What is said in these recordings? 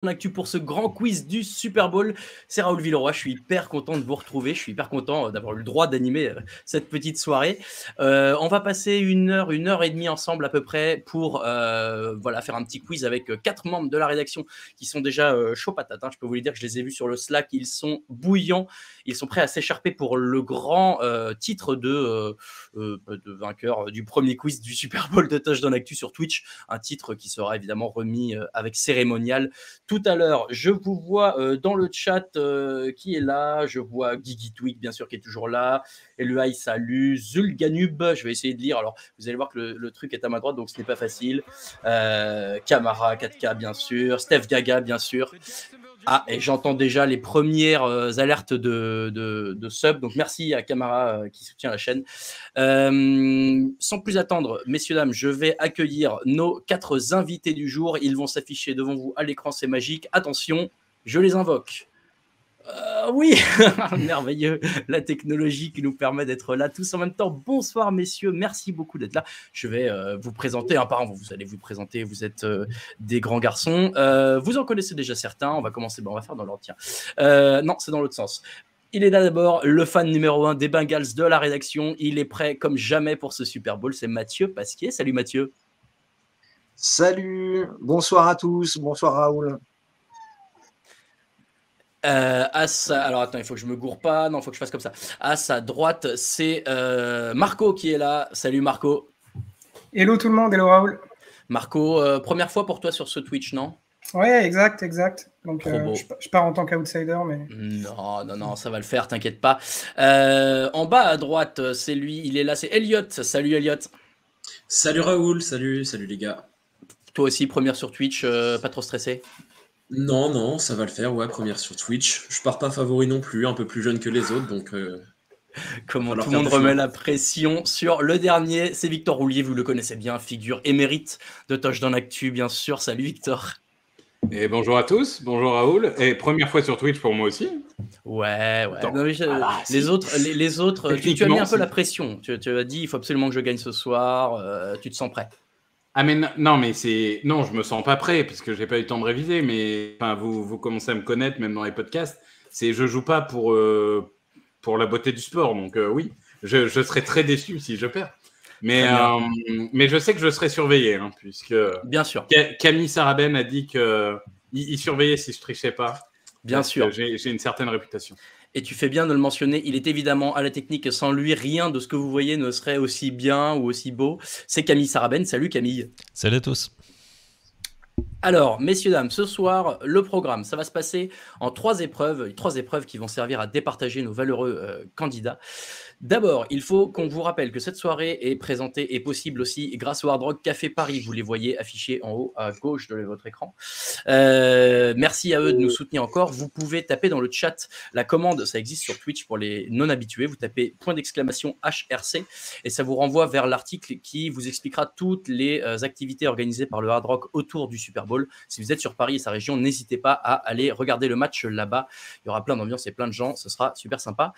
Actu pour ce grand quiz du Super Bowl. C'est Raoul Villeroy, je suis hyper content de vous retrouver, je suis hyper content d'avoir eu le droit d'animer cette petite soirée. On va passer une heure et demie ensemble à peu près pour voilà, faire un petit quiz avec 4 membres de la rédaction qui sont déjà chauds patates. Je peux vous le dire que je les ai vus sur le Slack, ils sont bouillants, ils sont prêts à s'écharper pour le grand titre de vainqueur du premier quiz du Super Bowl de Touchdown Actu sur Twitch, un titre qui sera évidemment remis avec cérémonial tout à l'heure. Je vous vois dans le chat qui est là. Je vois Guigui Twig, bien sûr, qui est toujours là. Eluai, salut. Zulganub, je vais essayer de lire. Alors, vous allez voir que le truc est à ma droite, donc ce n'est pas facile. Camara 4K, bien sûr. Steph Gaga, bien sûr. Ah, et j'entends déjà les premières alertes de sub. Donc, merci à Camara qui soutient la chaîne. Sans plus attendre, messieurs, dames, je vais accueillir nos 4 invités du jour. Ils vont s'afficher devant vous à l'écran, c'est magique. Attention, je les invoque. Oui, merveilleux, la technologie qui nous permet d'être là tous en même temps. Bonsoir messieurs, merci beaucoup d'être là. Je vais vous présenter, par exemple, vous allez vous présenter, vous êtes des grands garçons. Vous en connaissez déjà certains, on va commencer, on va faire dans l'ordre. Non, c'est dans l'autre sens. Il est là d'abord, le fan numéro 1 des Bengals de la rédaction. Il est prêt comme jamais pour ce Super Bowl, c'est Mathieu Pasquier. Salut Mathieu. Salut, bonsoir à tous, bonsoir Raoul. Alors attends, il faut que je me gourre pas. Non, il faut que je fasse comme ça. À sa droite, c'est Marco qui est là. Salut Marco. Hello tout le monde, hello Raoul. Marco, première fois pour toi sur ce Twitch, non? Ouais, exact. Donc je pars en tant qu'outsider, mais... Non, ça va le faire, t'inquiète pas. En bas à droite, c'est lui, il est là, c'est Elliot. Salut Elliot. Salut Raoul, salut les gars. Toi aussi, première sur Twitch, pas trop stressé? Non, ça va le faire, ouais, première sur Twitch. Je pars pas favori non plus, un peu plus jeune que les autres, donc... Comment tout le monde remet la pression sur le dernier, c'est Victor Roulier, vous le connaissez bien, figure émérite de Touchdown Actu, bien sûr. Salut Victor. Et bonjour à tous, bonjour Raoul, et première fois sur Twitch pour moi aussi. Ouais. Non, mais les autres, tu as mis un peu la pression. Tu as dit, il faut absolument que je gagne ce soir. Tu te sens prêt? Ah mais non, je me sens pas prêt parce que j'ai pas eu le temps de réviser. Mais enfin, vous commencez à me connaître, même dans les podcasts. Je joue pas pour la beauté du sport, donc oui, je serais très déçu si je perds. Mais je sais que je serai surveillé, puisque bien sûr. Camille Sarabène a dit qu'il surveillait si je trichais pas. Bien sûr. J'ai une certaine réputation. Et tu fais bien de le mentionner, il est évidemment à la technique, sans lui, rien de ce que vous voyez ne serait aussi bien ou aussi beau. C'est Camille Sarabène. Salut Camille. Salut à tous. Alors, messieurs, dames, ce soir, le programme, ça va se passer en 3 épreuves qui vont servir à départager nos valeureux candidats. D'abord, il faut qu'on vous rappelle que cette soirée est présentée et possible aussi grâce au Hard Rock Café Paris. Vous les voyez affichés en haut à gauche de votre écran. Merci à eux de nous soutenir encore. Vous pouvez taper dans le chat la commande, ça existe sur Twitch pour les non-habitués. Vous tapez !HRC et ça vous renvoie vers l'article qui vous expliquera toutes les activités organisées par le Hard Rock autour du Super Bowl. Si vous êtes sur Paris et sa région, n'hésitez pas à aller regarder le match là-bas. Il y aura plein d'ambiance et plein de gens. Ce sera super sympa.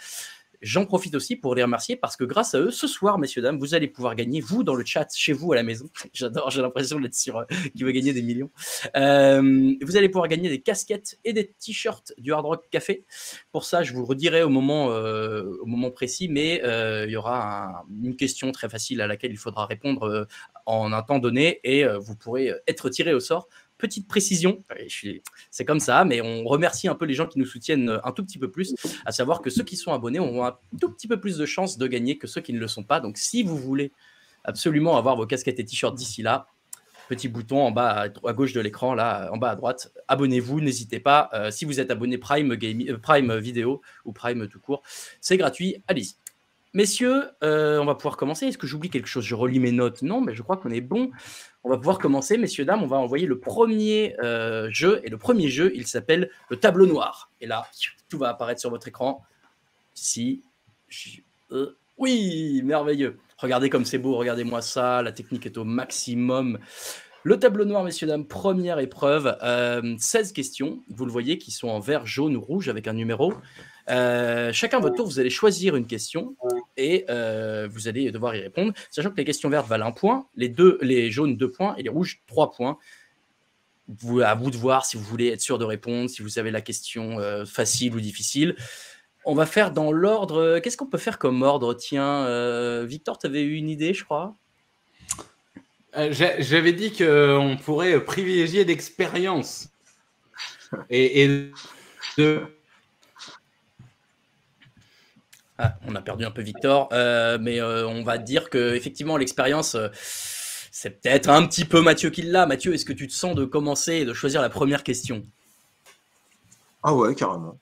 J'en profite aussi pour les remercier parce que grâce à eux, ce soir, messieurs, dames, vous allez pouvoir gagner, vous, dans le chat, chez vous, à la maison. J'adore, j'ai l'impression d'être sur qui va gagner des millions. Vous allez pouvoir gagner des casquettes et des t-shirts du Hard Rock Café. Pour ça, je vous redirai au moment précis, mais il y aura une question très facile à laquelle il faudra répondre en un temps donné et vous pourrez être tiré au sort. Petite précision, c'est comme ça, mais on remercie un peu les gens qui nous soutiennent un tout petit peu plus, à savoir que ceux qui sont abonnés ont un tout petit peu plus de chances de gagner que ceux qui ne le sont pas. Donc, si vous voulez absolument avoir vos casquettes et t-shirts d'ici là, petit bouton en bas à gauche de l'écran, là, en bas à droite, abonnez-vous, n'hésitez pas. Si vous êtes abonné Prime Vidéo ou Prime tout court, c'est gratuit, allez-y. Messieurs, on va pouvoir commencer. Est-ce que j'oublie quelque chose? Je relis mes notes. Non, mais je crois qu'on est bon. On va pouvoir commencer, messieurs, dames. On va envoyer le premier jeu. Et le premier jeu, il s'appelle le tableau noir. Et là, tout va apparaître sur votre écran. Ici. Oui, merveilleux. Regardez comme c'est beau. Regardez-moi ça. La technique est au maximum. Le tableau noir, messieurs, dames, première épreuve. 16 questions, vous le voyez, qui sont en vert, jaune ou rouge avec un numéro. Chacun votre tour, vous allez choisir une question et vous allez devoir y répondre, sachant que les questions vertes valent 1 point, les jaunes 2 points et les rouges 3 points. À vous de voir si vous voulez être sûr de répondre, si vous avez la question facile ou difficile. On va faire dans l'ordre. Qu'est-ce qu'on peut faire comme ordre? Tiens, Victor, tu avais eu une idée, je crois. J'avais dit qu'on pourrait privilégier l'expérience. Et on a perdu un peu Victor, mais on va dire que effectivement l'expérience, c'est peut-être un petit peu Mathieu qui l'a. Mathieu, est-ce que tu te sens de commencer et de choisir la première question? Ah ouais, carrément.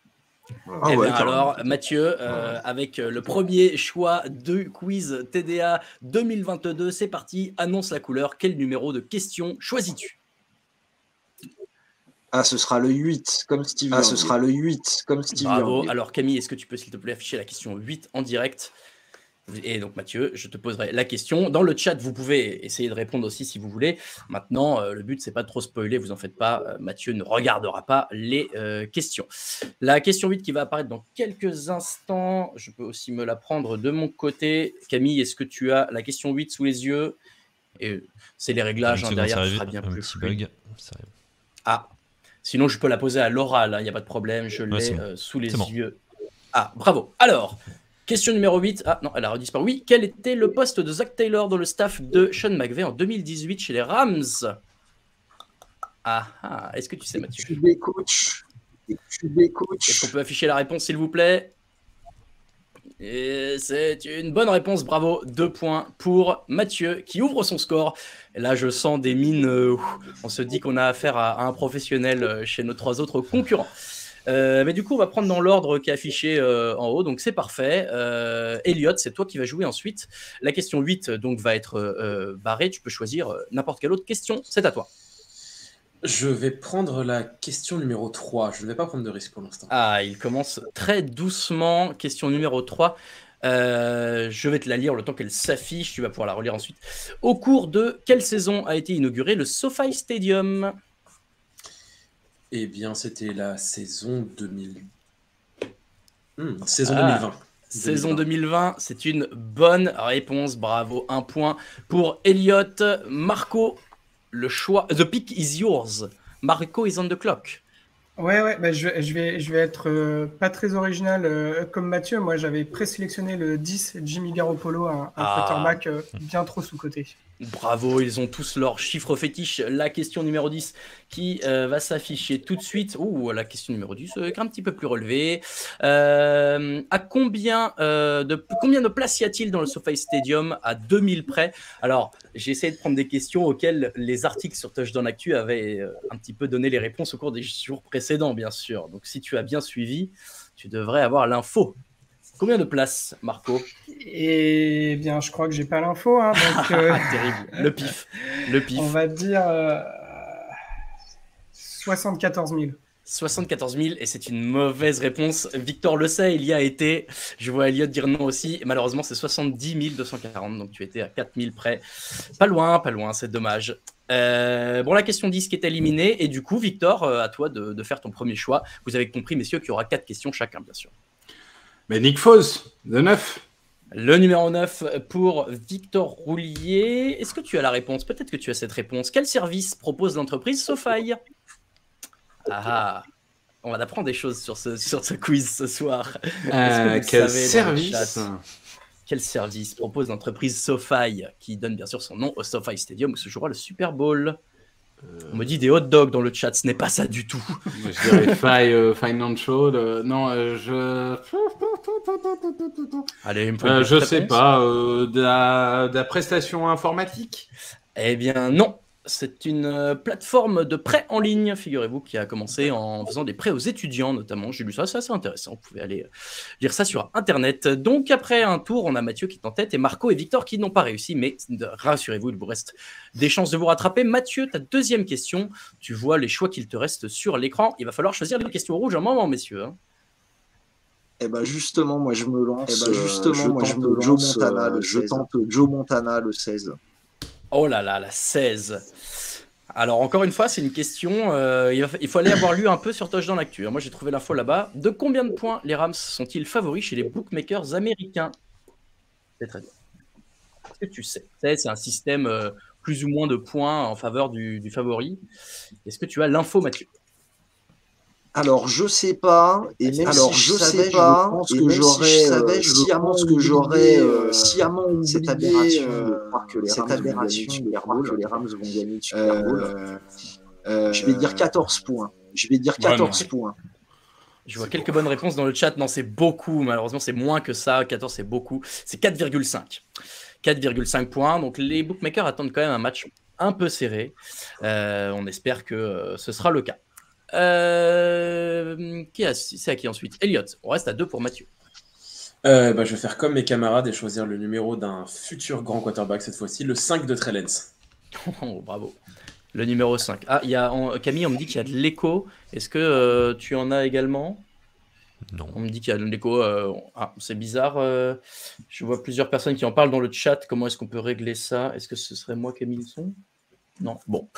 Alors, Mathieu, avec le premier choix de quiz TDA 2022, c'est parti. Annonce la couleur. Quel numéro de question choisis-tu? Ah, ce sera le 8, comme Stevie. Ah, ce sera le 8, comme Stevie. Bravo. Alors, Camille, est-ce que tu peux, s'il te plaît, afficher la question 8 en direct? Et donc, Mathieu, je te poserai la question. Dans le chat, vous pouvez essayer de répondre aussi si vous voulez. Maintenant, le but, c'est pas de trop spoiler, vous en faites pas. Mathieu ne regardera pas les questions. La question 8 qui va apparaître dans quelques instants. Je peux aussi me la prendre de mon côté. Camille, est-ce que tu as la question 8 sous les yeux? Et c'est les réglages derrière, ce sera bien plus fluide. Ah, sinon, je peux la poser à l'oral, il n'y a pas de problème. Je l'ai sous les yeux. Ah, bravo. Alors, question numéro 8. Ah non, elle a redisparu. Oui, quel était le poste de Zac Taylor dans le staff de Sean McVay en 2018 chez les Rams? Ah, est-ce que tu sais, Mathieu? QB coach. Est-ce qu'on peut afficher la réponse, s'il vous plaît? Et c'est une bonne réponse, bravo. 2 points pour Mathieu qui ouvre son score. Et là, je sens des mines. On se dit qu'on a affaire à un professionnel chez nos 3 autres concurrents. Mais du coup, on va prendre dans l'ordre qui est affiché en haut, donc c'est parfait. Elliot, c'est toi qui vas jouer ensuite. La question 8 donc, va être barrée. Tu peux choisir n'importe quelle autre question. C'est à toi. Je vais prendre la question numéro 3. Je ne vais pas prendre de risque pour l'instant. Ah, il commence très doucement. Question numéro 3. Je vais te la lire le temps qu'elle s'affiche. Tu vas pouvoir la relire ensuite. Au cours de quelle saison a été inauguré le SoFi Stadium? Eh bien, c'était la saison 2000. Saison 2020. Saison 2020, c'est une bonne réponse. Bravo, 1 point pour Elliot. Marco, le choix. The pick is yours. Marco is on the clock. Ouais, bah je vais être pas très original comme Mathieu. Moi, j'avais présélectionné le 10, Jimmy Garoppolo, un quarterback bien trop sous-coté. Bravo, ils ont tous leurs chiffres fétiches. La question numéro 10 qui va s'afficher tout de suite. La question numéro 10 est un petit peu plus relevée. À combien de places y a-t-il dans le SoFi Stadium à 2000 près? Alors, j'ai essayé de prendre des questions auxquelles les articles sur Touchdown Actu avaient un petit peu donné les réponses au cours des jours précédents, bien sûr. Donc, si tu as bien suivi, tu devrais avoir l'info. Combien de places, Marco? Eh bien, je crois que j'ai pas l'info. Donc, terrible. Le pif. On va dire 74 000. 74 000, et c'est une mauvaise réponse. Victor le sait, il y a été. Je vois Elliot dire non aussi. Et malheureusement, c'est 70 240, donc tu étais à 4 000 près. Pas loin, c'est dommage. La question 10 qui est éliminée. Et du coup, Victor, à toi de faire ton premier choix. Vous avez compris, messieurs, qu'il y aura 4 questions chacun, bien sûr. Mais Nick Foles, le 9. Le numéro 9 pour Victor Roulier. Est-ce que tu as la réponse? Peut-être que tu as cette réponse. Quel service propose l'entreprise SoFi? On va apprendre des choses sur ce quiz ce soir. Quel service? Quel service propose l'entreprise SoFi, qui donne bien sûr son nom au SoFi Stadium où se jouera le Super Bowl? On me dit des hot dogs dans le chat, ce n'est pas ça du tout. Je dirais Financial. Allez, je sais pas. De la prestation informatique? Eh bien non. C'est une plateforme de prêt en ligne, figurez-vous, qui a commencé en faisant des prêts aux étudiants, notamment. J'ai lu ça, c'est assez intéressant. Vous pouvez aller lire ça sur Internet. Donc, après un tour, on a Mathieu qui est en tête et Marco et Victor qui n'ont pas réussi. Mais rassurez-vous, il vous reste des chances de vous rattraper. Mathieu, ta deuxième question. Tu vois les choix qu'il te reste sur l'écran. Il va falloir choisir les questions rouges un moment, messieurs. Eh ben justement, moi je me lance. Je tente Joe Montana le 16. Oh là là, la 16. Alors, encore une fois, c'est une question. Il faut aller avoir lu un peu sur Touchdown Actu. Moi, j'ai trouvé l'info là-bas. De combien de points les Rams sont-ils favoris chez les bookmakers américains? C'est très bien. Est-ce que tu sais? C'est un système plus ou moins de points en faveur du favori. Est-ce que tu as l'info, Mathieu? Alors, je sais pas, et même si je sais pas, je pense que j'aurais sciemment oublié cette aberration de croire que les Rams vont gagner le Super Bowl. Je vais dire 14 points. Je vois quelques bonnes réponses dans le chat. Non, c'est beaucoup. Malheureusement, c'est moins que ça. 14, c'est beaucoup. C'est 4,5. 4,5 points. Donc, les bookmakers attendent quand même un match un peu serré. On espère que ce sera le cas. C'est à qui ensuite? Elliot. On reste à 2 pour Mathieu. Je vais faire comme mes camarades et choisir le numéro d'un futur grand quarterback cette fois-ci, le 5 de Trey Lance. Oh, bravo. Le numéro 5. Ah, Camille, on me dit qu'il y a de l'écho. Est-ce que tu en as également? Non. On me dit qu'il y a de l'écho. C'est bizarre. Je vois plusieurs personnes qui en parlent dans le chat. Comment est-ce qu'on peut régler ça? Est-ce que ce serait moi qui ai mis le son? Non. Bon.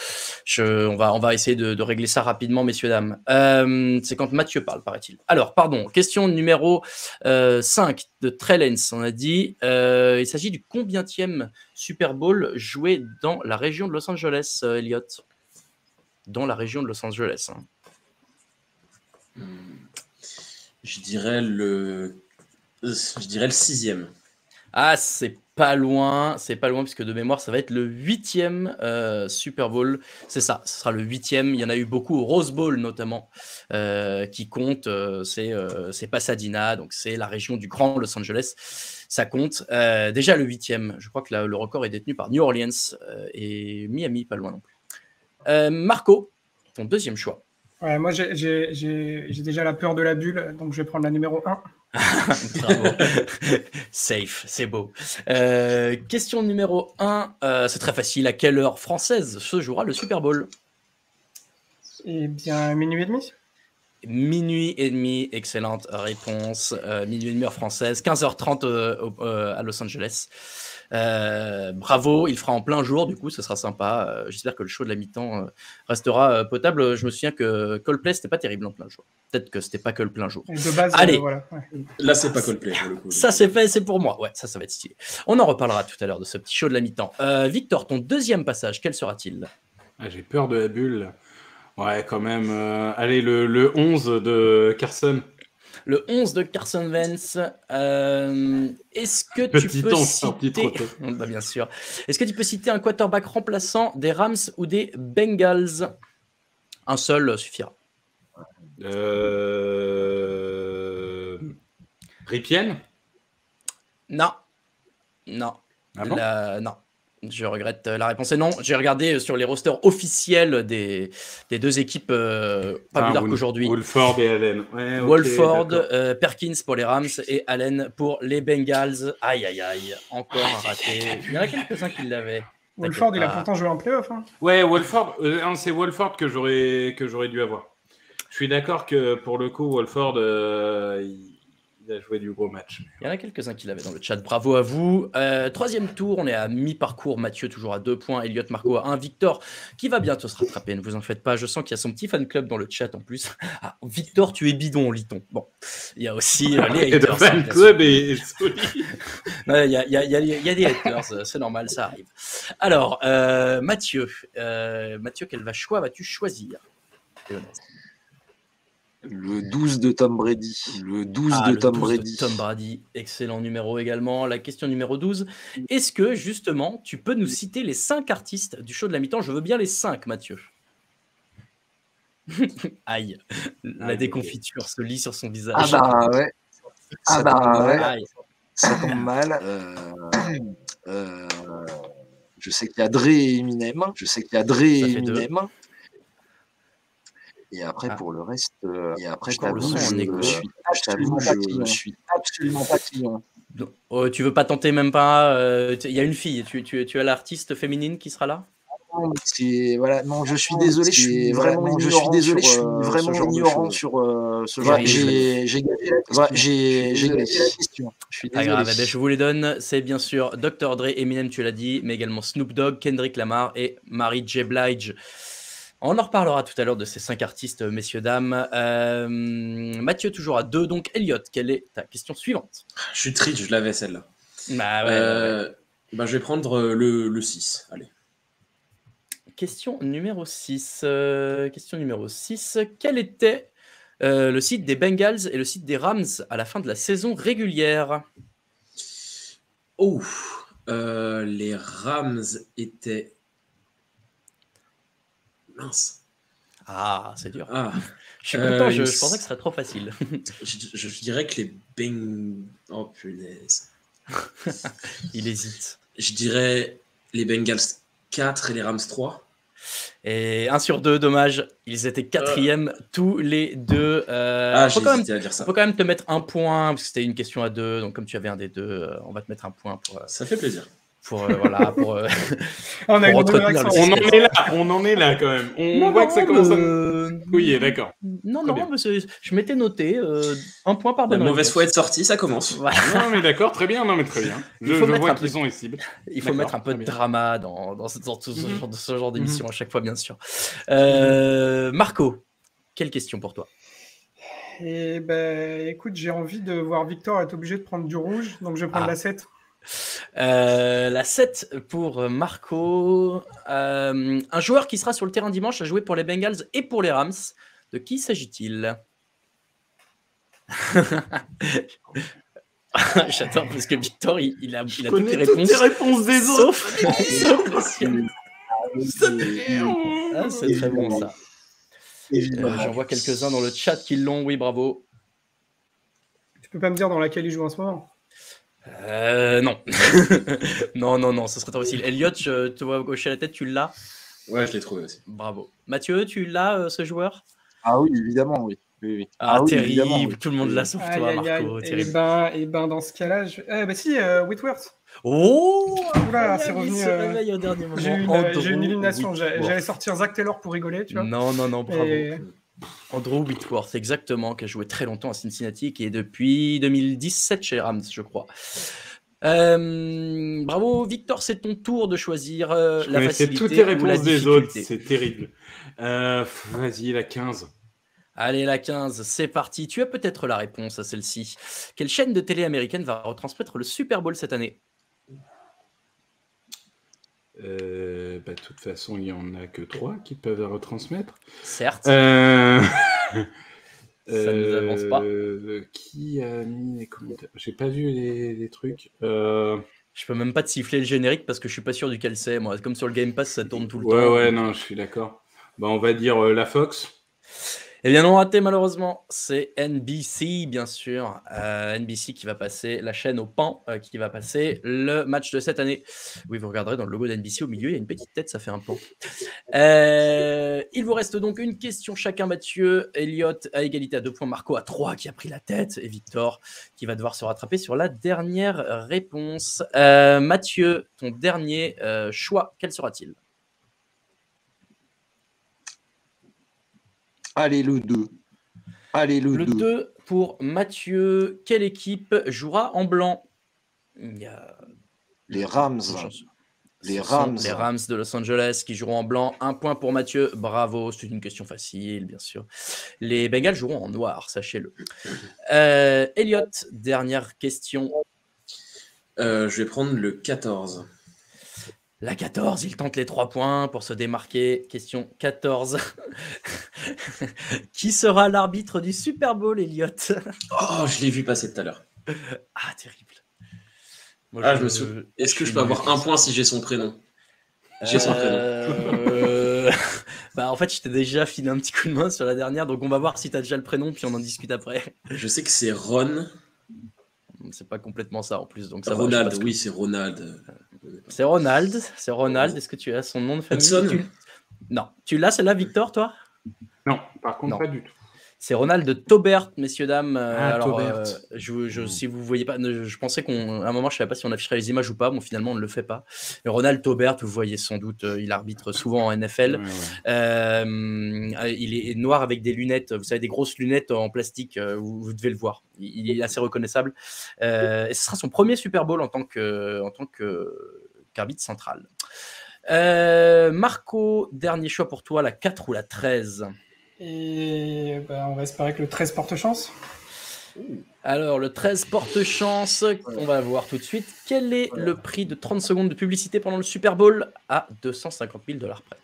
On va essayer de régler ça rapidement, messieurs, dames. C'est quand Mathieu parle, paraît-il. Alors, pardon. Question numéro 5 de Trey Lance. On a dit, il s'agit du combientième Super Bowl joué dans la région de Los Angeles, Elliot? Dans la région de Los Angeles. Je dirais le 6e. Ah, c'est pas loin, puisque de mémoire, ça va être le 8e Super Bowl. C'est ça, ce sera le 8e. Il y en a eu beaucoup au Rose Bowl, notamment, qui compte. C'est Pasadena, donc c'est la région du Grand Los Angeles. Ça compte. Déjà le 8e, je crois que le record est détenu par New Orleans et Miami, pas loin non plus. Marco, ton deuxième choix. Ouais, moi, j'ai déjà la peur de la bulle, donc je vais prendre la numéro 1. Bravo. Safe, c'est beau. Question numéro 1, c'est très facile. À quelle heure française se jouera le Super Bowl? Eh bien, minuit et demi. Minuit et demi, excellente réponse. Minuit et demi heure française, 15h30 à Los Angeles. Bravo, il fera en plein jour, du coup, ce sera sympa. J'espère que le show de la mi-temps restera potable. Je me souviens que Coldplay, c'était pas terrible en plein jour. Peut-être que c'était pas que le plein jour. De base, allez, voilà. Ouais. Là, c'est pas Coldplay pour le coup. Ça, c'est pour moi. Ouais, ça va être stylé. On en reparlera tout à l'heure de ce petit show de la mi-temps. Victor, ton deuxième passage, quel sera-t-il? J'ai peur de la bulle. Ouais, quand même. Allez, le 11 de Carson. Le 11 de Carson Wentz. Est-ce que tu peux citer... Bah, bien sûr. Est-ce que tu peux citer un quarterback remplaçant des Rams ou des Bengals? Un seul suffira. Ripien? Non. Ah bon? Non. Je regrette, la réponse est non. J'ai regardé sur les rosters officiels des deux équipes pas plus tard qu'aujourd'hui. Wolford et Allen. Ouais, okay, Wolford, Perkins pour les Rams et Allen pour les Bengals. Aïe, encore un raté. Il y en a quelques-uns qui l'avaient. Wolford, il a pourtant joué en playoff. Hein. Ouais, Wolford, c'est Wolford que j'aurais dû avoir. Je suis d'accord que pour le coup, Wolford, il a joué du gros match. Il y en a quelques-uns qui l'avaient dans le chat. Bravo à vous. Troisième tour, on est à mi-parcours. Mathieu toujours à 2 points. Elliot, Marco à 1. Victor qui va bientôt se rattraper. Ne vous en faites pas. Je sens qu'il y a son petit fan club dans le chat en plus. Ah, Victor, tu es bidon, lit-on. Bon, il y a aussi les haters. Le fan club est solide. Il y a des haters. C'est normal, ça arrive. Alors, Mathieu, quel choix vas-tu choisir? Le 12 de Tom Brady. Le 12 de Tom Brady. Excellent numéro également. La question numéro 12. Est-ce que, justement, tu peux nous citer les 5 artistes du show de la mi-temps? Je veux bien les 5, Mathieu. Aïe. La déconfiture se lit sur son visage. Ah bah ouais. Aïe. Ça tombe mal. Je sais qu'il y a Dre et Eminem. Et après, pour le reste, je suis absolument pas client. Tu veux pas tenter même pas? Il y a une fille. Tu as l'artiste féminine qui sera là? Non, je suis désolé. Je suis vraiment ignorant sur ce genre. J'ai gagné la question. Je suis désolé. Pas grave. Je vous les donne. C'est bien sûr Dr. Dre, Eminem, tu l'as dit, mais également Snoop Dogg, Kendrick Lamar et Mary J. Blige. On en reparlera tout à l'heure de ces 5 artistes, messieurs, dames. Mathieu, toujours à 2. Donc, Elliot, quelle est ta question suivante? Je suis triste, je l'avais celle-là. Bah ouais. Je vais prendre le 6. Allez. Question numéro 6. Quel était le site des Bengals et le site des Rams à la fin de la saison régulière? Les Rams étaient... Mince. Ah, c'est dur. Ah. Je suis content, je pensais que ce serait trop facile. je dirais que les Bengals... Oh, punaise. Il hésite. Je dirais les Bengals 4 et les Rams 3. Et 1 sur 2, dommage. Ils étaient 4e tous les deux. J'ai hésité à dire ça. Faut quand même te mettre un point, parce que c'était une question à 2. Donc, comme tu avais un des deux, on va te mettre un point pour. Ça fait plaisir. On en est là quand même. On voit que ça commence à... Oui, d'accord. Non, mais je m'étais noté un point par bonne réponse. La mauvaise foi est sortie, ça commence. Voilà. Non, mais d'accord, très bien. Non, mais très bien. Je vois qu'ils sont ici. Il faut mettre un peu de drama dans ce genre d'émission à chaque fois, bien sûr. Marco, quelle question pour toi? Écoute, j'ai envie de voir Victor être obligé de prendre du rouge, donc je vais prendre la 7. La 7 pour Marco. Un joueur qui sera sur le terrain dimanche a joué pour les Bengals et pour les Rams. De qui s'agit-il? J'attends parce que Victor, il a toutes les réponses des autres. C'est très bon ça. J'en vois quelques-uns dans le chat qui l'ont. Oui, bravo. Tu peux pas me dire dans laquelle il joue en ce moment? Non. non, ce serait trop facile. Elliot, je te vois gaucher la tête, tu l'as? Ouais, je l'ai trouvé aussi. Bravo. Mathieu, tu l'as, ce joueur? Ah oui, évidemment, oui. Terrible, oui. Tout le monde l'a sauf toi, Marco. Et dans ce cas-là, Whitworth. Oh là, c'est revenu. Se réveille au dernier moment. J'ai une illumination. J'allais sortir Zach Taylor pour rigoler, tu vois. Non, bravo. Andrew Whitworth, exactement, qui a joué très longtemps à Cincinnati, qui est depuis 2017 chez les Rams, je crois. Bravo, Victor, c'est ton tour de choisir la facilité. Toutes les réponses des autres, c'est terrible. Vas-y, la 15. Allez, la 15, c'est parti. Tu as peut-être la réponse à celle-ci. Quelle chaîne de télé américaine va retransmettre le Super Bowl cette année? De toute façon, il n'y en a que 3 qui peuvent retransmettre. Certes. Ça ne nous avance pas. Qui a mis les commentaires? J'ai pas vu les trucs. Je peux même pas te siffler le générique parce que je suis pas sûr duquel c'est. Moi, comme sur le Game Pass, ça tourne tout le temps. Ouais, non, je suis d'accord. On va dire la Fox. Eh bien non, raté malheureusement, c'est NBC bien sûr, NBC qui va passer la chaîne au pan, qui va passer le match de cette année. Oui, vous regarderez dans le logo d'NBC au milieu, il y a une petite tête, ça fait un pan. Il vous reste donc une question chacun, Mathieu, Elliot à égalité à 2 points, Marco à 3 qui a pris la tête, et Victor qui va devoir se rattraper sur la dernière réponse. Mathieu, ton dernier choix, quel sera-t-il? Allez, le 2. Le 2 pour Mathieu. Quelle équipe jouera en blanc? Les Rams. Les Rams de Los Angeles qui joueront en blanc. 1 point pour Mathieu. Bravo, c'est une question facile, bien sûr. Les Bengals joueront en noir, sachez-le. Elliot, dernière question. Je vais prendre le 14. La 14, il tente les 3 points pour se démarquer. Question 14. Qui sera l'arbitre du Super Bowl, Elliot? Oh, je l'ai vu passer tout à l'heure. Ah, terrible. Moi, je me souviens. Est-ce que je peux avoir 1 point si j'ai son prénom? J'ai son prénom. En fait, je t'ai déjà filé un petit coup de main sur la dernière, donc on va voir si tu as déjà le prénom, puis on en discute après. Je sais que c'est Ron. C'est pas complètement ça en plus. Donc ça Ronald, oui, c'est Ronald. C'est Ronald. Est-ce que tu as son nom de famille? Non. Tu l'as celle-là, Victor, toi? Non, par contre, pas du tout. C'est Ronald Taubert, messieurs, dames. Taubert. Si vous ne voyez pas, je pensais qu'à un moment, je ne savais pas si on afficherait les images ou pas. Bon, finalement, on ne le fait pas. Mais Ronald Taubert, vous voyez sans doute, il arbitre souvent en NFL. Il est noir avec des lunettes, vous savez, des grosses lunettes en plastique. Vous devez le voir. Il est assez reconnaissable. Et ce sera son premier Super Bowl en tant qu'arbitre central. Marco, dernier choix pour toi, la 4 ou la 13? Et on va espérer que le 13 porte chance. Alors, le 13 porte chance. On va voir tout de suite. Quel est le prix de 30 secondes de publicité pendant le Super Bowl? À $250 000 près.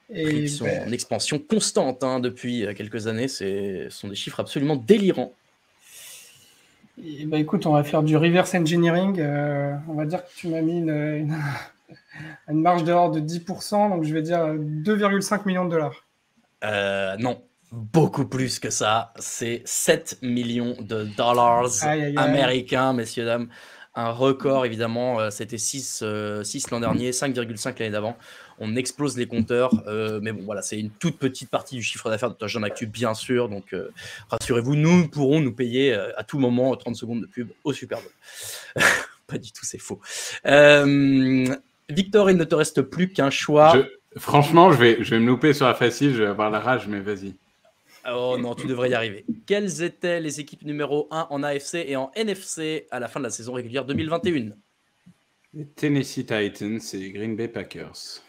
Et qui sont en expansion constante depuis quelques années. Ce sont des chiffres absolument délirants. Et écoute, on va faire du reverse engineering. On va dire que tu m'as mis une marge d'erreur de 10%, donc je vais dire 2,5 millions de dollars. Non, beaucoup plus que ça. C'est 7 millions de dollars américains, messieurs, dames. Un record, évidemment. C'était 6 l'an dernier, 5,5 l'année d'avant. On explose les compteurs. Mais bon, voilà, c'est une toute petite partie du chiffre d'affaires de Touchdown Actu, bien sûr. Donc, rassurez-vous, nous pourrons nous payer à tout moment 30 secondes de pub au Super Bowl. Pas du tout, c'est faux. Victor, il ne te reste plus qu'un choix. Franchement, je vais me louper sur la facile, je vais avoir la rage, mais vas-y. Oh non, tu devrais y arriver. Quelles étaient les équipes numéro 1 en AFC et en NFC à la fin de la saison régulière 2021? Les Tennessee Titans et Green Bay Packers.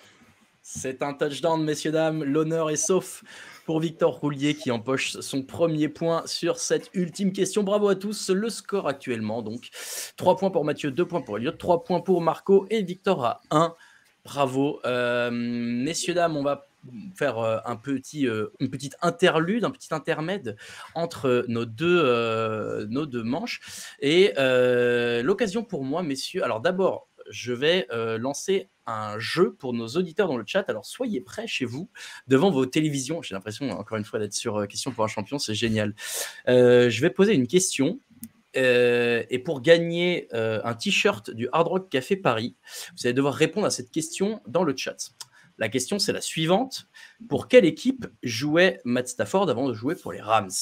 C'est un touchdown, messieurs, dames. L'honneur est sauf pour Victor Roulier qui empoche son premier point sur cette ultime question. Bravo à tous. Le score actuellement, donc 3 points pour Mathieu, 2 points pour Elliot, 3 points pour Marco et Victor à 1. Bravo. Messieurs, dames, on va faire une petite interlude, un petit intermède entre nos deux manches. Et l'occasion pour moi, messieurs. Alors d'abord, je vais lancer un jeu pour nos auditeurs dans le chat. Alors soyez prêts chez vous, devant vos télévisions. J'ai l'impression, encore une fois, d'être sur Question pour un champion. C'est génial. Je vais poser une question. Et pour gagner un t-shirt du Hard Rock Café Paris, vous allez devoir répondre à cette question dans le chat. La question, c'est la suivante. Pour quelle équipe jouait Matt Stafford avant de jouer pour les Rams?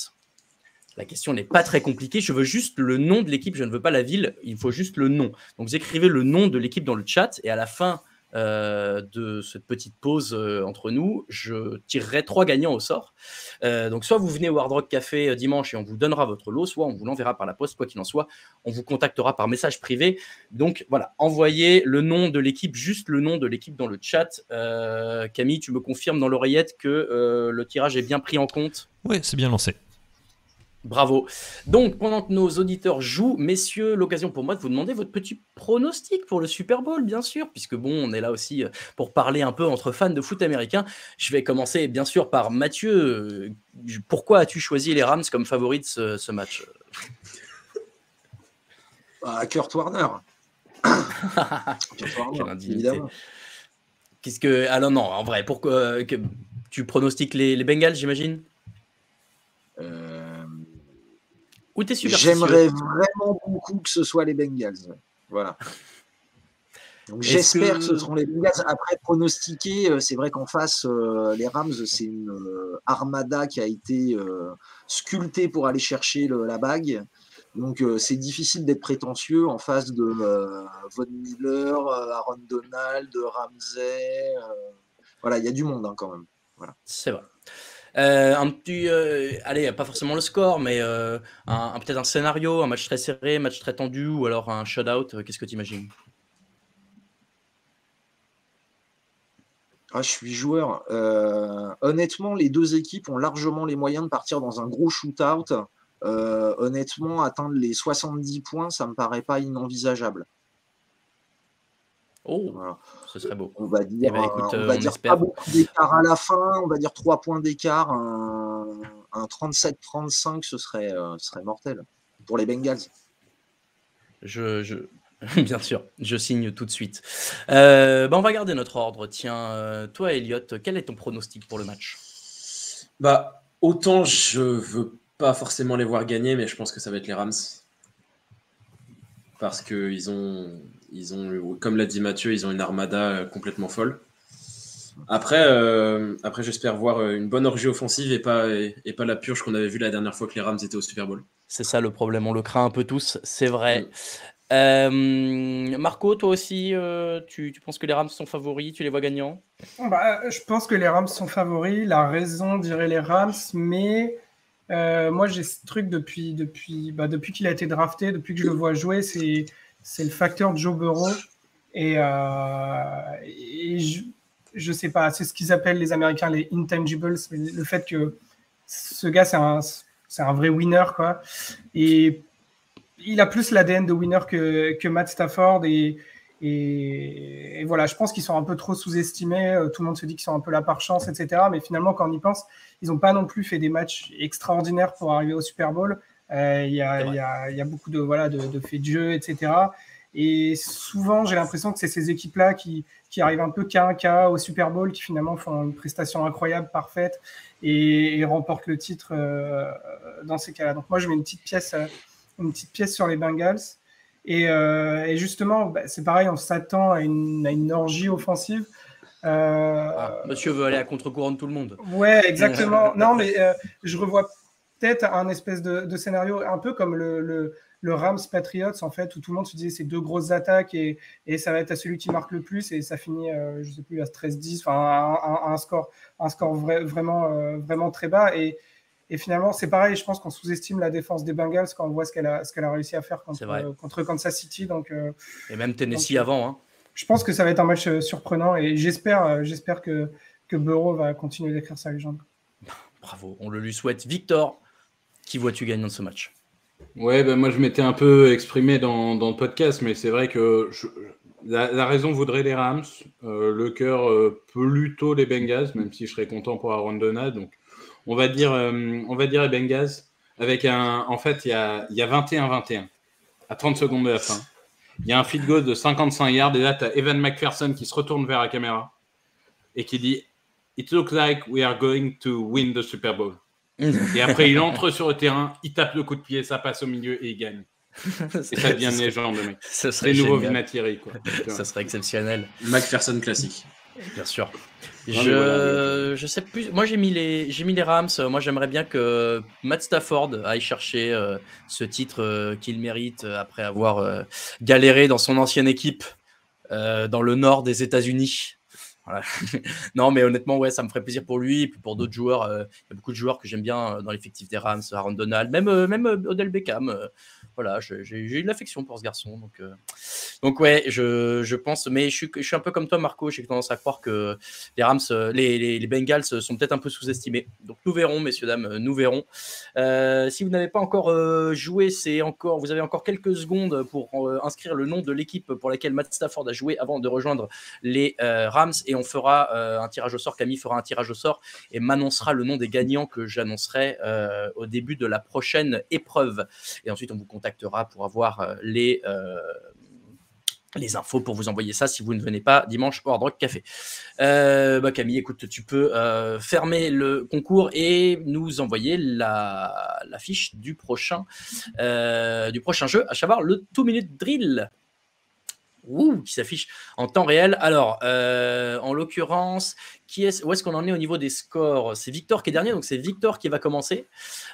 La question n'est pas très compliquée. Je veux juste le nom de l'équipe. Je ne veux pas la ville. Il faut juste le nom. Donc, vous écrivez le nom de l'équipe dans le chat. Et à la fin de cette petite pause entre nous, je tirerai 3 gagnants au sort. Donc, soit vous venez au Hard Rock Café dimanche et on vous donnera votre lot, soit on vous l'enverra par la poste, quoi qu'il en soit. On vous contactera par message privé. Donc, voilà, envoyez le nom de l'équipe, juste le nom de l'équipe dans le chat. Camille, tu me confirmes dans l'oreillette que le tirage est bien pris en compte? Oui, c'est bien lancé. Bravo. Donc, pendant que nos auditeurs jouent, messieurs, l'occasion pour moi de vous demander votre petit pronostic pour le Super Bowl, bien sûr, puisque bon, on est là aussi pour parler un peu entre fans de foot américain. Je vais commencer, bien sûr, par Mathieu. Pourquoi as-tu choisi les Rams comme favoris de ce match? Kurt Warner. Kurt Warner, évidemment. Qu'est-ce que... Ah non, en vrai, pourquoi tu pronostiques les Bengals, j'imagine? Ou t'es superstitieux? J'aimerais vraiment beaucoup que ce soit les Bengals. Voilà. Donc j'espère que ce seront les Bengals. Après, pronostiquer, c'est vrai qu'en face, les Rams, c'est une armada qui a été sculptée pour aller chercher la bague. Donc c'est difficile d'être prétentieux en face de Von Miller, Aaron Donald, Ramsey. Voilà, il y a du monde quand même. Voilà. C'est vrai. Un petit, allez, pas forcément le score, mais peut-être un scénario, un match très serré, un match très tendu, ou alors un shutout. Qu'est-ce que tu imagines? Je suis joueur. Honnêtement, les deux équipes ont largement les moyens de partir dans un gros shootout. Honnêtement, atteindre les 70 points, ça me paraît pas inenvisageable. Oh, voilà. Ce serait beau. On va dire, pas beaucoup d'écart à la fin, on va dire 3 points d'écart, un 37-35, ce serait mortel pour les Bengals. Bien sûr, je signe tout de suite. On va garder notre ordre. Tiens, toi, Elliot, quel est ton pronostic pour le match? Autant je veux pas forcément les voir gagner, mais je pense que ça va être les Rams. Parce qu'ils ont, comme l'a dit Mathieu, ils ont une armada complètement folle. Après j'espère voir une bonne orgie offensive et pas la purge qu'on avait vue la dernière fois que les Rams étaient au Super Bowl. C'est ça le problème, on le craint un peu tous, c'est vrai. Marco, toi aussi, tu penses que les Rams sont favoris? Tu les vois gagnants? Je pense que les Rams sont favoris. La raison dirait les Rams, mais moi j'ai ce truc depuis qu'il a été drafté, depuis que je le vois jouer, c'est le facteur Joe Burrow. Et je sais pas, c'est ce qu'ils appellent les Américains les intangibles, le fait que ce gars c'est un vrai winner, quoi. Et il a plus l'ADN de winner que Matt Stafford, et Et voilà, je pense qu'ils sont un peu trop sous-estimés. Tout le monde se dit qu'ils sont un peu là par chance, etc. Mais finalement, quand on y pense, ils n'ont pas non plus fait des matchs extraordinaires pour arriver au Super Bowl. Il y a beaucoup de faits de jeu, etc. Et souvent, j'ai l'impression que c'est ces équipes-là qui arrivent un peu cas à cas au Super Bowl, qui finalement font une prestation incroyable, parfaite, et remportent le titre dans ces cas-là. Donc moi, je mets une petite pièce sur les Bengals. Et justement, c'est pareil, on s'attend à une orgie offensive. Monsieur veut aller à contre-courant de tout le monde. Ouais, exactement. Non, mais je revois peut-être un espèce de scénario un peu comme le Rams Patriots, en fait, où tout le monde se disait c'est deux grosses attaques et ça va être à celui qui marque le plus, et ça finit, je sais plus, à 13-10, enfin un score vraiment très bas. Et finalement, c'est pareil, je pense qu'on sous-estime la défense des Bengals quand on voit ce qu'elle a réussi à faire contre Kansas City. Et même Tennessee avant. Hein. Je pense que ça va être un match surprenant, et j'espère que Burrow va continuer d'écrire sa légende. Bravo, on le lui souhaite. Victor, qui vois-tu gagnant de ce match? Ouais, moi je m'étais un peu exprimé dans le podcast, mais c'est vrai que la raison voudrait les Rams, le cœur plutôt les Bengals, même si je serais content pour Aaron Donald. Donc on va dire les Bengals avec en fait il y a 21-21 à 30 secondes de la fin. Il y a un field goal de 55 yards et là tu as Evan McPherson qui se retourne vers la caméra et qui dit "It looks like we are going to win the Super Bowl." Et après, il entre sur le terrain, il tape le coup de pied, ça passe au milieu et il gagne. Et ça devient une légende, mec. C'est les nouveaux Vinatieri, quoi. Ça serait exceptionnel. McPherson classique. Bien sûr. Je sais plus. Moi, j'ai mis les Rams. Moi, j'aimerais bien que Matt Stafford aille chercher ce titre qu'il mérite après avoir galéré dans son ancienne équipe dans le nord des États-Unis. Voilà. Non, mais honnêtement, ouais, ça me ferait plaisir pour lui et puis pour d'autres joueurs. Il y a beaucoup de joueurs que j'aime bien dans l'effectif des Rams, Aaron Donald, même Odell Beckham. Voilà, j'ai eu de l'affection pour ce garçon. Donc ouais, je pense, mais je suis un peu comme toi, Marco. J'ai tendance à croire que les Rams, les Bengals sont peut-être un peu sous-estimés. Donc nous verrons, messieurs, dames, nous verrons. Si vous n'avez pas encore joué, vous avez encore quelques secondes pour inscrire le nom de l'équipe pour laquelle Matt Stafford a joué avant de rejoindre les Rams, et on fera un tirage au sort. Camille fera un tirage au sort et m'annoncera le nom des gagnants que j'annoncerai au début de la prochaine épreuve. Et ensuite, on vous contactera pour avoir les infos pour vous envoyer ça si vous ne venez pas dimanche au Hard Rock Café. Camille, écoute, tu peux fermer le concours et nous envoyer la fiche du prochain jeu, à savoir le 2-minute drill. Qui s'affiche en temps réel. Alors, en l'occurrence, où est-ce qu'on en est au niveau des scores? C'est Victor qui est dernier, donc c'est Victor qui va commencer.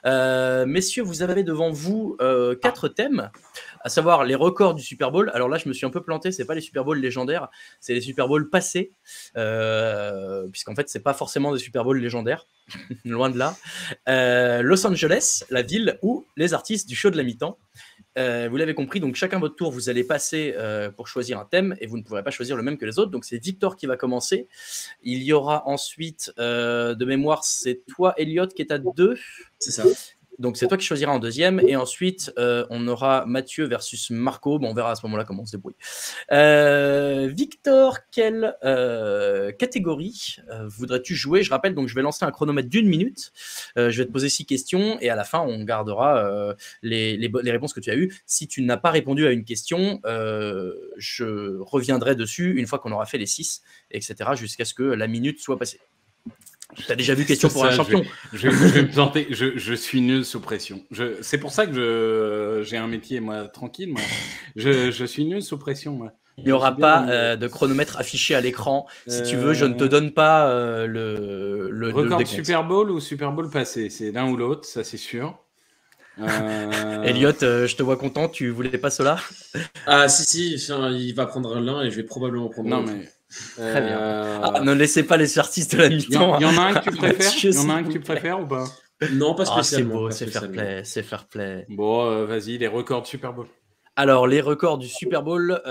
Messieurs, vous avez devant vous 4 thèmes, à savoir les records du Super Bowl. Alors là, je me suis un peu planté, c'est pas les Super Bowls légendaires, c'est les Super Bowls passés, puisqu'en fait, c'est pas forcément des Super Bowls légendaires, loin de là. Los Angeles, la ville où les artistes du show de la mi-temps. Vous l'avez compris, donc chacun votre tour, vous allez passer pour choisir un thème et vous ne pourrez pas choisir le même que les autres. Donc c'est Victor qui va commencer. Il y aura ensuite, de mémoire, c'est toi, Elliot, qui est à 2. C'est ça. Donc c'est toi qui choisiras en deuxième. Et ensuite, on aura Mathieu versus Marco. Bon, on verra à ce moment-là comment on se débrouille. Victor, quelle catégorie voudrais-tu jouer? Je rappelle, donc je vais lancer un chronomètre d'1 minute. Je vais te poser 6 questions et à la fin, on gardera les réponses que tu as eues. Si tu n'as pas répondu à une question, je reviendrai dessus une fois qu'on aura fait les 6, etc., jusqu'à ce que la minute soit passée. Tu as déjà vu question pour un champion. Je vais me planter. Je suis nul sous pression. C'est pour ça que j'ai un métier, moi, tranquille. Moi. Je suis nul sous pression, moi. Il n'y aura pas de chronomètre affiché à l'écran. Si tu veux, je ne te donne pas le record Super Bowl ou Super Bowl passé. C'est l'un ou l'autre, ça c'est sûr. Elliot, je te vois content. Tu voulais pas cela? Ah si, il va prendre l'un et je vais probablement prendre l'autre. Non mais... Très bien. Ne laissez pas les artistes de la mi-temps. Il y en a un que tu préfères? Il y en a un que tu préfères ou pas? Non, pas spécialement. C'est beau, c'est fair play. Bon, vas-y, les records de Super Bowl. Alors, les records du Super Bowl,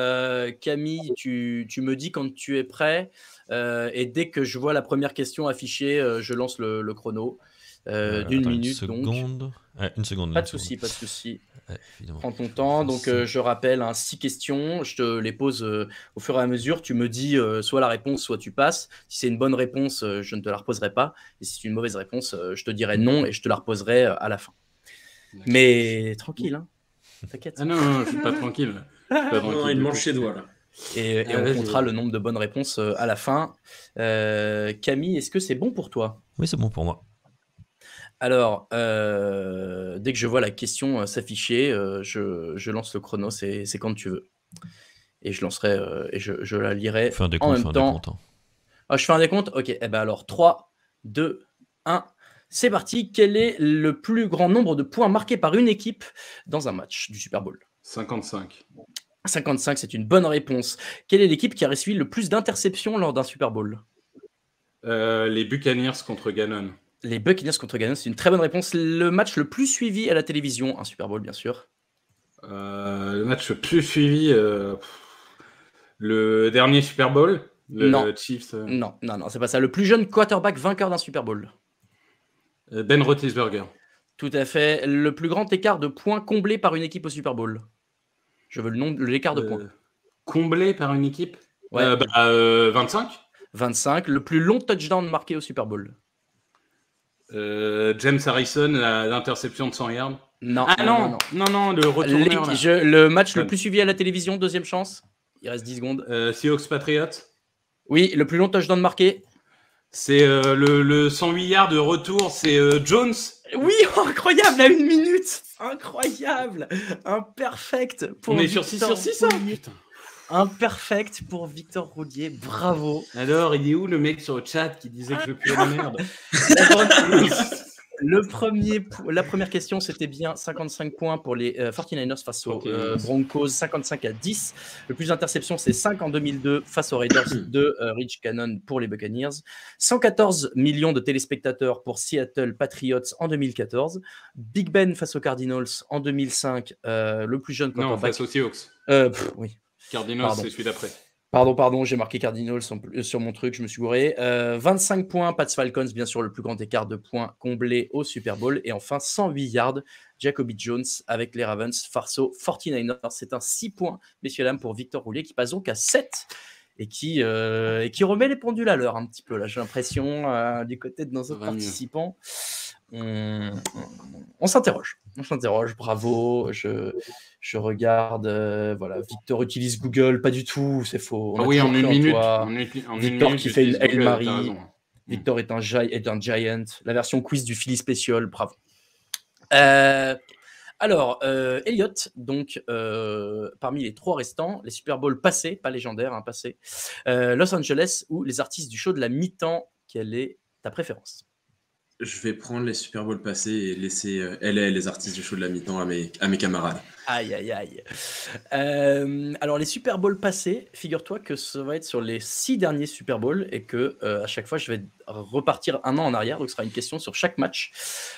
Camille, tu me dis quand tu es prêt. Et dès que je vois la première question affichée, je lance le chrono. d'une minute. Donc, une seconde. pas de souci, pas de souci. Ouais, prends ton temps. Donc, je rappelle, 6 questions. Je te les pose au fur et à mesure. Tu me dis soit la réponse, soit tu passes. Si c'est une bonne réponse, je ne te la reposerai pas. Et si c'est une mauvaise réponse, je te dirai non et je te la reposerai à la fin. Mais tranquille, hein. T'inquiète. Ah non, je suis pas tranquille. Non, il mange ses doigts là. Et on comptera le nombre de bonnes réponses à la fin. Camille, est-ce que c'est bon pour toi? Oui, c'est bon pour moi. Alors, dès que je vois la question s'afficher, je lance le chrono, c'est quand tu veux. Et je lancerai et je la lirai en même temps. Ah, je fais un décompte? Ok, eh ben alors 3, 2, 1, c'est parti. Quel est le plus grand nombre de points marqués par une équipe dans un match du Super Bowl? 55. 55, c'est une bonne réponse. Quelle est l'équipe qui a reçu le plus d'interceptions lors d'un Super Bowl? Les Buccaneers contre Gannon. Les Buccaneers contre Gannon, c'est une très bonne réponse. Le match le plus suivi à la télévision, un Super Bowl bien sûr. Le match le plus suivi, le dernier Super Bowl, non. Chiefs. Non, c'est pas ça. Le plus jeune quarterback vainqueur d'un Super Bowl. Ben Roethlisberger. Tout à fait. Le plus grand écart de points comblé par une équipe au Super Bowl. Je veux l'écart de points. Comblé par une équipe? Ouais. 25. 25. Le plus long touchdown marqué au Super Bowl. James Harrison, l'interception de 100 yards. Non. Non, le retourneur. Le match le plus suivi à la télévision, deuxième chance. Il reste 10 secondes. Seahawks Patriots. Oui, le plus long touchdown marqué. C'est le 108 yards de retour, c'est Jones. Oui, incroyable, à 1 minute. Incroyable. Un perfect pour. On est sur 6 sur 6, hein, putain. Un perfect pour Victor Roulier, bravo. Alors, il est où le mec sur le chat qui disait que je puais la merde? La première question, c'était bien 55 points pour les 49ers face aux Broncos, 55-10. Le plus d'interceptions, c'est 5 en 2002 face aux Raiders de Rich Gannon pour les Buccaneers. 114 millions de téléspectateurs pour Seattle Patriots en 2014. Big Ben face aux Cardinals en 2005. Le plus jeune quarterback. Non, face aux Seahawks. Oui. Cardinals, c'est celui d'après. Pardon, j'ai marqué Cardinals sur mon truc, je me suis gouré. 25 points, Pats Falcons, bien sûr, le plus grand écart de points comblé au Super Bowl. Et enfin, 108 yards, Jacoby Jones avec les Ravens face aux 49ers. C'est un 6 points, messieurs dames, pour Victor Roulier qui passe donc à 7 et qui remet les pendules à l'heure un petit peu. Là, j'ai l'impression, du côté de nos autres participants. On s'interroge, bravo. Je regarde, voilà, Victor utilise Google, pas du tout, c'est faux. En une minute. Victor qui fait une Hail Mary. Victor est un giant. La version quiz du Philly Special, bravo. Alors, Elliot, donc, parmi les 3 restants, les Super Bowls passés, pas légendaires, passés, Los Angeles ou les artistes du show de la mi-temps, quelle est ta préférence? Je vais prendre les Super Bowls passés et laisser les artistes du show de la mi-temps à mes camarades. Aïe. Alors, les Super Bowls passés, figure-toi que ça va être sur les 6 derniers Super Bowls et que à chaque fois, je vais repartir un an en arrière. Donc, ce sera une question sur chaque match.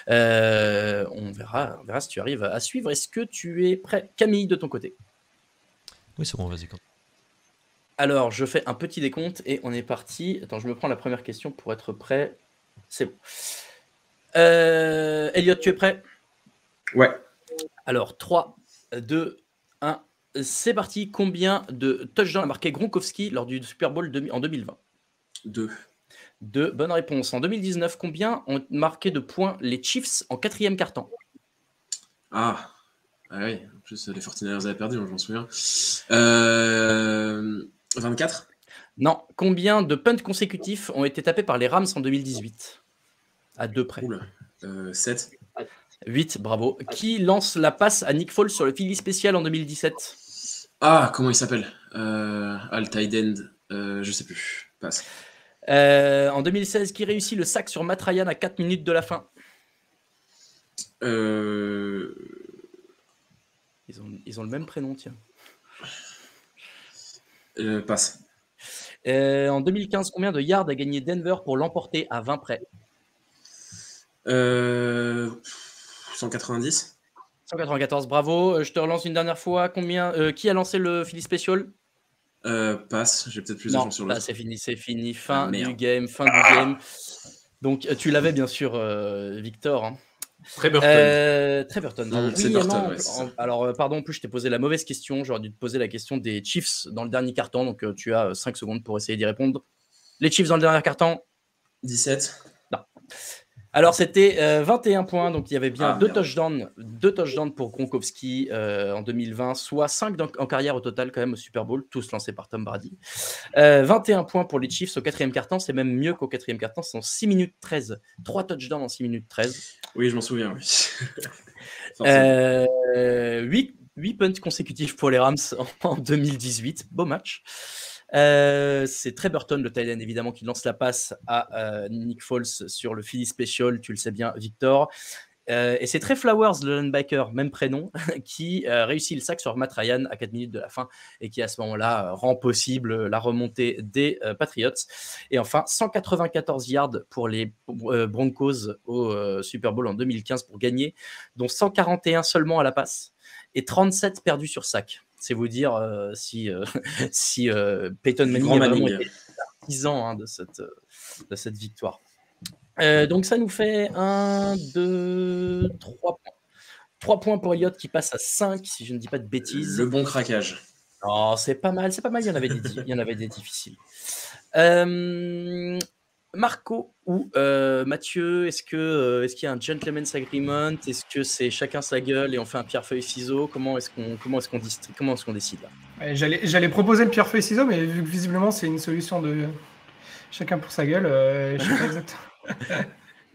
On verra si tu arrives à suivre. Est-ce que tu es prêt, Camille, de ton côté? Oui, c'est bon, vas-y. Alors, je fais un petit décompte et on est parti. Attends, je me prends la première question pour être prêt. C'est bon. Elliot, tu es prêt? Ouais. Alors, 3, 2, 1, c'est parti. Combien de touchdowns a marqué Gronkowski lors du Super Bowl en 2020? 2. Bonne réponse. En 2019, combien ont marqué de points les Chiefs en 4e quart-temps? Ah oui, en plus les 49ers avaient perdu, je m'en souviens. 24? Non. Combien de punts consécutifs ont été tapés par les Rams en 2018? À 2 près. 7. 8, bravo. Qui lance la passe à Nick Foles sur le Philly Special en 2017? Ah, comment il s'appelle? Al tight end. Je sais plus. Passe. En 2016, qui réussit le sac sur Matt Ryan à 4 minutes de la fin? Ils ont le même prénom, tiens. Passe. En 2015, combien de yards a gagné Denver pour l'emporter à 20 près? 190. 194, bravo. Je te relance une dernière fois. Qui a lancé le Philly Special? Passe, j'ai peut-être plus de chance sur l'autre. C'est fini. Fin du game. Donc, tu l'avais bien sûr, Victor. Hein. Trevorton. C'est Burton, ouais, alors, pardon, en plus, je t'ai posé la mauvaise question. J'aurais dû te poser la question des Chiefs dans le dernier quart-temps. Donc, tu as 5 secondes pour essayer d'y répondre. Les Chiefs dans le dernier quart-temps 17. Non. Alors, c'était 21 points. Donc, il y avait bien deux touchdowns pour Gronkowski en 2020, soit 5 en carrière au total, quand même, au Super Bowl, tous lancés par Tom Brady. 21 poins pour les Chiefs au quatrième quart-temps. C'est même mieux qu'au quatrième quart-temps. C'est en 6 minutes 13. 3 touchdowns en 6 minutes 13. Oui, je m'en souviens. Oui. 8 punts consécutifs pour les Rams en 2018. Beau match. C'est Trevorton, le tight end, évidemment, qui lance la passe à Nick Foles sur le Philly Special, tu le sais bien, Victor. Et c'est Trey Flowers, le linebacker, même prénom, qui réussit le sac sur Matt Ryan à 4 minutes de la fin et qui, à ce moment-là, rend possible la remontée des Patriots. Et enfin, 194 yards pour les Broncos au Super Bowl en 2015 pour gagner, dont 141 seulement à la passe et 37 perdus sur sac. C'est vous dire si Peyton Manning a vraiment été partisan hein, de cette victoire. Donc ça nous fait 1, 2, 3 points. 3 points pour Elliott qui passe à 5, si je ne dis pas de bêtises. Le bon craquage. Oh, c'est pas mal, il y en avait des difficiles. Marco ou Mathieu, est-ce qu'il y a un gentleman's agreement? Est-ce que c'est chacun sa gueule et on fait un pierre-feuille-ciseaux? Comment est-ce qu'on décide là? Ouais, j'allais proposer le pierre-feuille-ciseaux, mais vu que visiblement c'est une solution de chacun pour sa gueule, je sais pas exactement.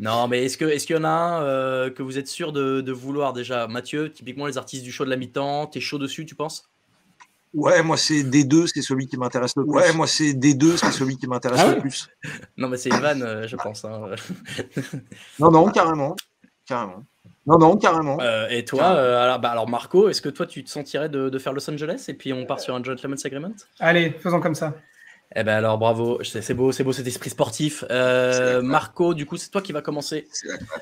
Non, mais est-ce qu'il y en a un que vous êtes sûr de vouloir déjà? Mathieu, typiquement les artistes du show de la mi-temps, t'es chaud dessus, tu penses? Ouais, moi c'est D2, c'est celui qui m'intéresse le plus. Non, mais c'est une vanne, je pense. Hein. Non, carrément. Et toi, alors Marco, est-ce que toi tu te sentirais de faire Los Angeles et puis on part sur un gentleman's agreement? Allez, faisons comme ça. Eh ben alors bravo, c'est beau cet esprit sportif. Marco, du coup c'est toi qui vas commencer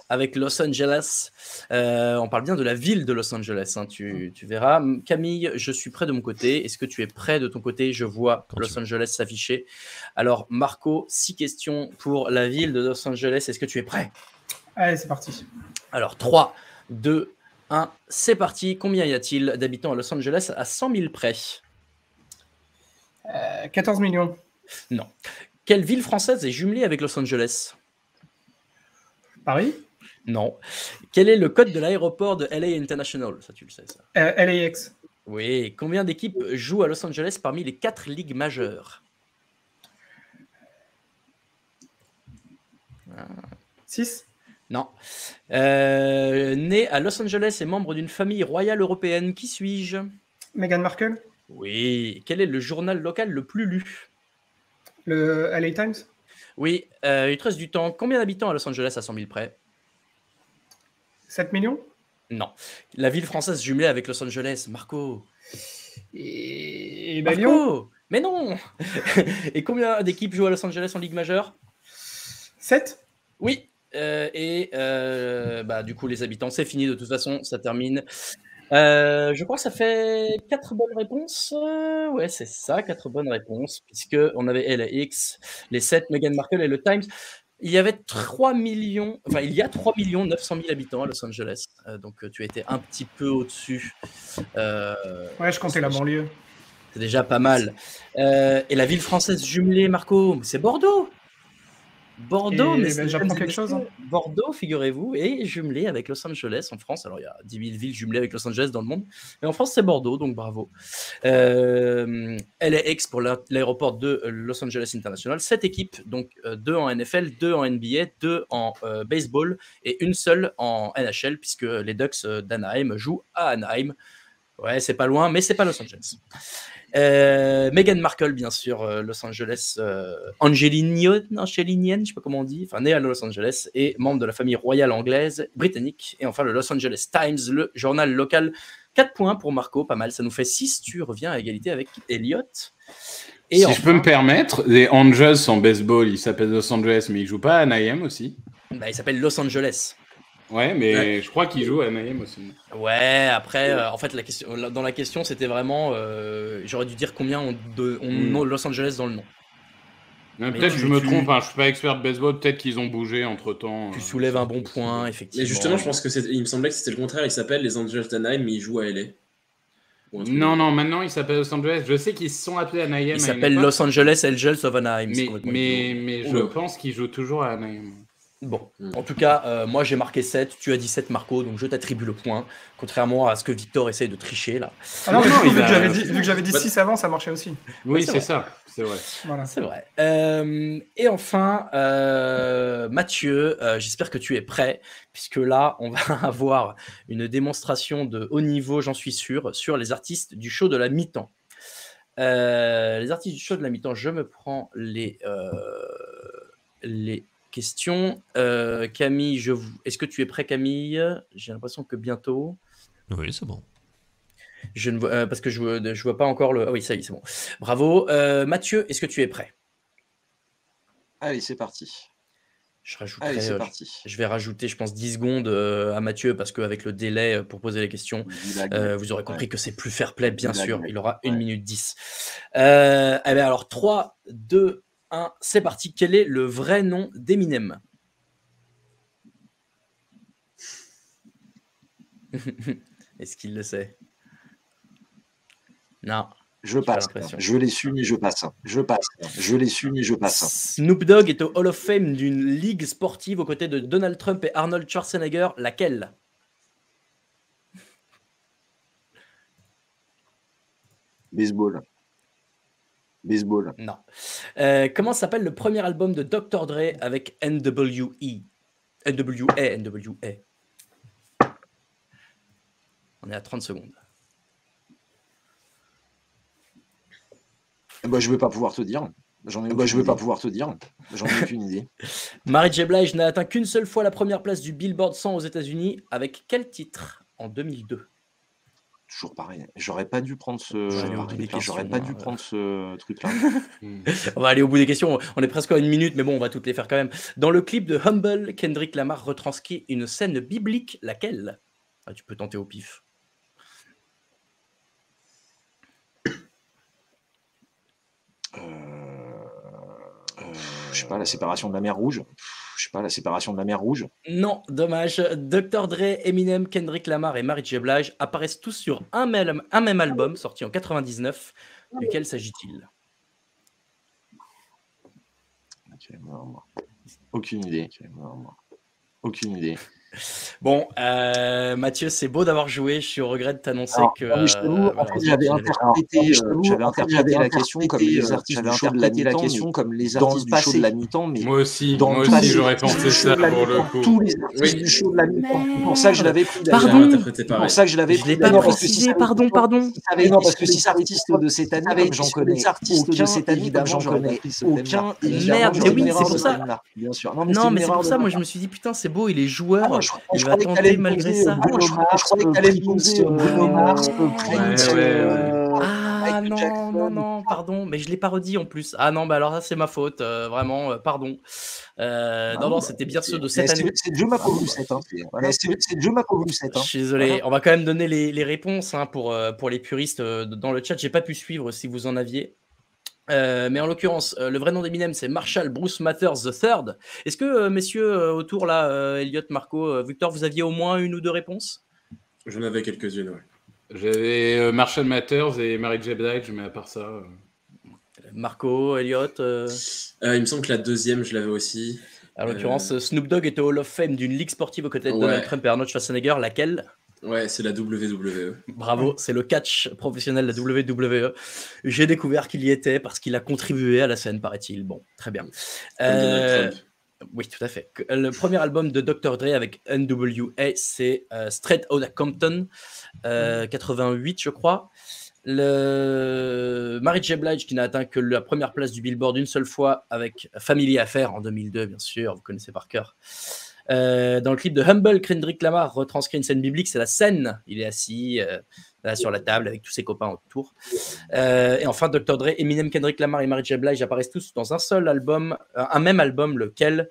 avec Los Angeles. On parle bien de la ville de Los Angeles, hein, tu verras. Camille, je suis prêt de mon côté. Est-ce que tu es prêt de ton côté? Je vois Los Angeles s'afficher. Alors Marco, 6 questions pour la ville de Los Angeles. Est-ce que tu es prêt? Allez, c'est parti. Alors 3, 2, 1, c'est parti. Combien y a-t-il d'habitants à Los Angeles à 100 000 près? 14 millions. Non. Quelle ville française est jumelée avec Los Angeles? Paris? Non. Quel est le code de l'aéroport de LA International? Ça, tu le sais, ça. LAX. Oui. Combien d'équipes jouent à Los Angeles parmi les 4 ligues majeures? 6? Non. Né à Los Angeles et membre d'une famille royale européenne, qui suis-je? Meghan Markle? Oui. Quel est le journal local le plus lu? Le LA Times? Oui. Il te reste du temps. Combien d'habitants à Los Angeles à 100 000 près? 7 millions? Non. La ville française jumelée avec Los Angeles, Marco. Et Marco Lyon? Mais non. Et combien d'équipes jouent à Los Angeles en Ligue majeure? 7? Oui. Du coup, les habitants, c'est fini de toute façon, ça termine. Je crois que ça fait 4 bonnes réponses. Ouais, c'est ça, 4 bonnes réponses, puisqu'on avait LAX, les 7, Meghan Markle et le Times. Il y a 3 900 000 habitants à Los Angeles. Donc, tu étais un petit peu au-dessus. Ouais, je comptais la banlieue. C'est déjà pas mal. Et la ville française jumelée, Marco, c'est Bordeaux. Bordeaux, mais j'apprends quelque chose. Hein. Bordeaux, figurez-vous, est jumelé avec Los Angeles en France. Alors, il y a 10 000 villes jumelées avec Los Angeles dans le monde. Mais en France, c'est Bordeaux, donc bravo. LAX pour l'aéroport de Los Angeles International. 7 équipes, donc 2 en NFL, 2 en NBA, 2 en baseball et une seule en NHL, puisque les Ducks d'Anaheim jouent à Anaheim. Ouais, c'est pas loin, mais c'est pas Los Angeles. Meghan Markle, bien sûr, Los Angeles, angélinienne, je sais pas comment on dit, enfin née à Los Angeles et membre de la famille royale anglaise, britannique. Et enfin le Los Angeles Times, le journal local. 4 points pour Marco, pas mal, ça nous fait 6. Tu reviens à égalité avec Elliott. Et si je peux me permettre, les Angels en baseball, ils s'appellent Los Angeles, mais ils jouent pas à Anaheim aussi. Bah, ils s'appellent Los Angeles. Ouais, mais je crois qu'il joue à Anaheim aussi. Ouais, après, en fait, dans la question, c'était vraiment... j'aurais dû dire combien on Los Angeles dans le nom. Peut-être que je me trompe, je suis pas expert de baseball, peut-être qu'ils ont bougé entre-temps. Tu soulèves un bon point, effectivement. Mais justement, je pense il me semblait que c'était le contraire. Ils s'appellent les Angels d'Anaheim, mais ils jouent à LA. Non, maintenant ils s'appellent Los Angeles. Je sais qu'ils se sont appelés Anaheim. Ils s'appellent Los Angeles Angels of Anaheim. Mais je pense qu'ils jouent toujours à Anaheim. Bon, en tout cas, moi j'ai marqué 7, tu as dit 7 Marco, donc je t'attribue le point, contrairement à ce que Victor essaye de tricher là. Ah non, vu que j'avais dit 6 avant, ça marchait aussi. Oui, c'est ça, c'est vrai. Voilà. C'est vrai. Et enfin, Mathieu, j'espère que tu es prêt, puisque là, on va avoir une démonstration de haut niveau, j'en suis sûr, sur les artistes du show de la mi-temps. Les artistes du show de la mi-temps, je me prends les questions. Camille, est-ce que tu es prêt, Camille? J'ai l'impression que bientôt. Oui, c'est bon. Je ne vois, parce que je vois pas encore le. Ah oui, ça y est, c'est bon. Bravo. Mathieu, est-ce que tu es prêt? Allez, c'est parti. Je vais rajouter, je pense, 10 secondes à Mathieu, parce qu'avec le délai pour poser les questions, vous aurez compris que c'est plus fair-play, bien sûr. Il aura 1 minute 10. Alors, 3, 2, 1, c'est parti. Quel est le vrai nom d'Eminem? Est-ce qu'il le sait? Non. Je passe. Je l'ai su, mais je passe. Je l'ai su, mais je passe. Snoop Dogg est au Hall of Fame d'une ligue sportive aux côtés de Donald Trump et Arnold Schwarzenegger. Laquelle? Baseball. Non. Comment s'appelle le premier album de Dr. Dre avec NWA. On est à 30 secondes. Je ne vais pas pouvoir te dire. J'en ai aucune idée. Mary J. Blige n'a atteint qu'une seule fois la première place du Billboard 100 aux États-Unis. Avec quel titre en 2002? Toujours pareil. J'aurais pas dû prendre ce truc-là. On va aller au bout des questions. On est presque à 1 minute, mais bon, on va toutes les faire quand même. Dans le clip de Humble, Kendrick Lamar retranscrit une scène biblique. Laquelle? Tu peux tenter au pif. Je sais pas, la séparation de la mer Rouge. Non, dommage. Dr. Dre, Eminem, Kendrick Lamar et Mary J. Blige apparaissent tous sur un même album sorti en 99. Duquel s'agit-il? Aucune idée. Bon, Mathieu, c'est beau d'avoir joué. Je suis au regret de t'annoncer que. J'avais interprété la question comme les artistes du show de la mi-temps, mais moi aussi j'aurais pensé ça pour le coup. Tous les artistes du show de la mi-temps. C'est pour ça que je l'avais pris. Je l'ai pas précisé. Pardon. Non, parce que si artistes de cette année, j'en connais. Évidemment, j'en connais aucun. Merde, mais oui, c'est pour ça. Bien sûr. Non, mais c'est pour ça. Moi, je me suis dit, putain, c'est beau, il est joueur. Il va tenter malgré ça. Je croyais que t'allais me poser Bruno Mars, Prince. Ah non, pardon, mais je l'ai pas redit en plus. Ah non, bah alors ça c'est ma faute, vraiment, pardon. Non, c'était bien ceux de cette année. C'est Dieu m'a pas voulu 7. Je suis désolé, on va quand même donner les réponses pour les puristes dans le chat. J'ai pas pu suivre si vous en aviez. Mais en l'occurrence, le vrai nom d'Eminem, c'est Marshall Bruce Mathers III. Est-ce que, messieurs, autour là, Elliot, Marco, Victor, vous aviez au moins 1 ou 2 réponses? J'en avais quelques-unes, ouais. J'avais Marshall Mathers et Mary J. Blige, mais à part ça... Marco, Elliot il me semble que la deuxième, je l'avais aussi. En l'occurrence, Snoop Dogg était au Hall of Fame d'une ligue sportive aux côtés de Donald Trump et Arnold Schwarzenegger. Laquelle? Ouais, c'est la WWE. Bravo, c'est le catch professionnel de la WWE. J'ai découvert qu'il y était parce qu'il a contribué à la scène, paraît-il. Bon, très bien. Oui, tout à fait. Le premier album de Dr. Dre avec NWA, c'est Straight Outta Compton, 88, je crois. Le Mary J. Blige, qui n'a atteint que la première place du Billboard une seule fois avec Family Affair en 2002, bien sûr, vous connaissez par cœur. Dans le clip de Humble, Kendrick Lamar retranscrit une scène biblique, c'est la scène. Il est assis là, sur la table avec tous ses copains autour. Et enfin, Dr. Dre, Eminem, Kendrick Lamar et Mary J. Blige apparaissent tous dans un seul album, un même album, lequel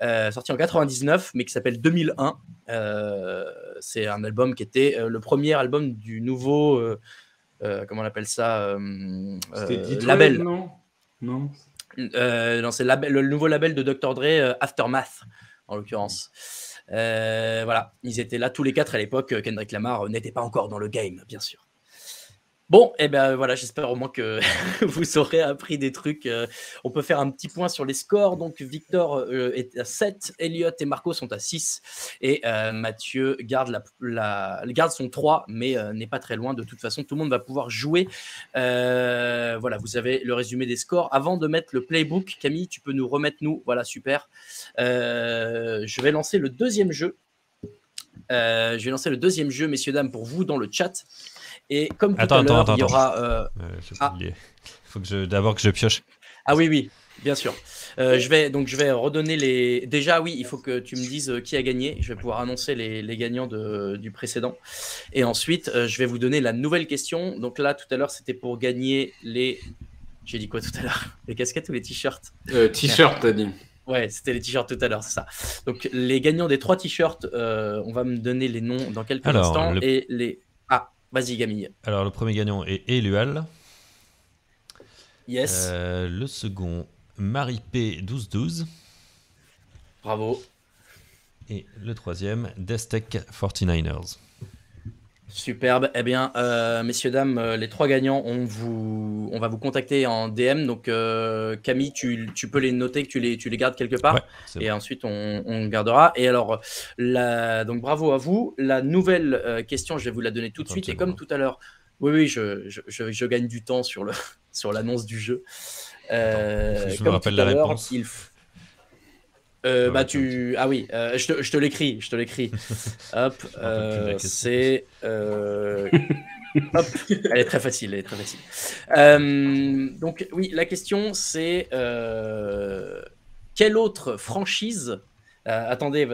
sorti en 99, mais qui s'appelle 2001. C'est un album qui était le premier album du nouveau, comment on appelle ça, C'était label. Non. Non, c'est le nouveau label de Dr. Dre, Aftermath, en l'occurrence. Voilà, ils étaient là tous les 4 à l'époque. Kendrick Lamar n'était pas encore dans le game, bien sûr. Bon, et ben voilà, j'espère au moins que vous aurez appris des trucs. On peut faire un petit point sur les scores. Donc, Victor est à 7, Elliot et Marco sont à 6. Et Mathieu garde son 3, mais n'est pas très loin. De toute façon, tout le monde va pouvoir jouer. Voilà, vous avez le résumé des scores. Avant de mettre le playbook, Camille, tu peux nous remettre nous. Voilà, super. Je vais lancer le deuxième jeu. Messieurs, dames, pour vous dans le chat. Et comme tout à l'heure, il y aura... Il faut d'abord que je pioche. Ah oui, bien sûr. Je vais redonner les... Déjà, oui, il faut que tu me dises qui a gagné. Je vais pouvoir annoncer les gagnants du précédent. Et ensuite, je vais vous donner la nouvelle question. Donc là, tout à l'heure, c'était pour gagner les... J'ai dit quoi tout à l'heure? Les casquettes ou les t-shirts? T-shirt, t'as dit. Ouais, c'était les t-shirts tout à l'heure, c'est ça. Donc, les gagnants des 3 t-shirts, on va me donner les noms dans quelques instants. Et les... Ah, vas-y, Camille. Alors, le premier gagnant est Elual. Yes. Le second, Marie P. 1212. Bravo. Et le troisième, Destec 49ers. Superbe. Eh bien, messieurs, dames, les 3 gagnants, on va vous contacter en DM. Donc, Camille, tu peux les noter, que tu les gardes quelque part. Ouais, et ensuite, on gardera. Et alors, donc bravo à vous. La nouvelle question, je vais vous la donner tout de suite. Et comme tout à l'heure, oui, je gagne du temps sur l'annonce du jeu. Je me rappelle la réponse. Ah oui, je te l'écris. Hop, c'est... Hop, elle est très facile. Donc oui, la question c'est quelle autre franchise... attendez,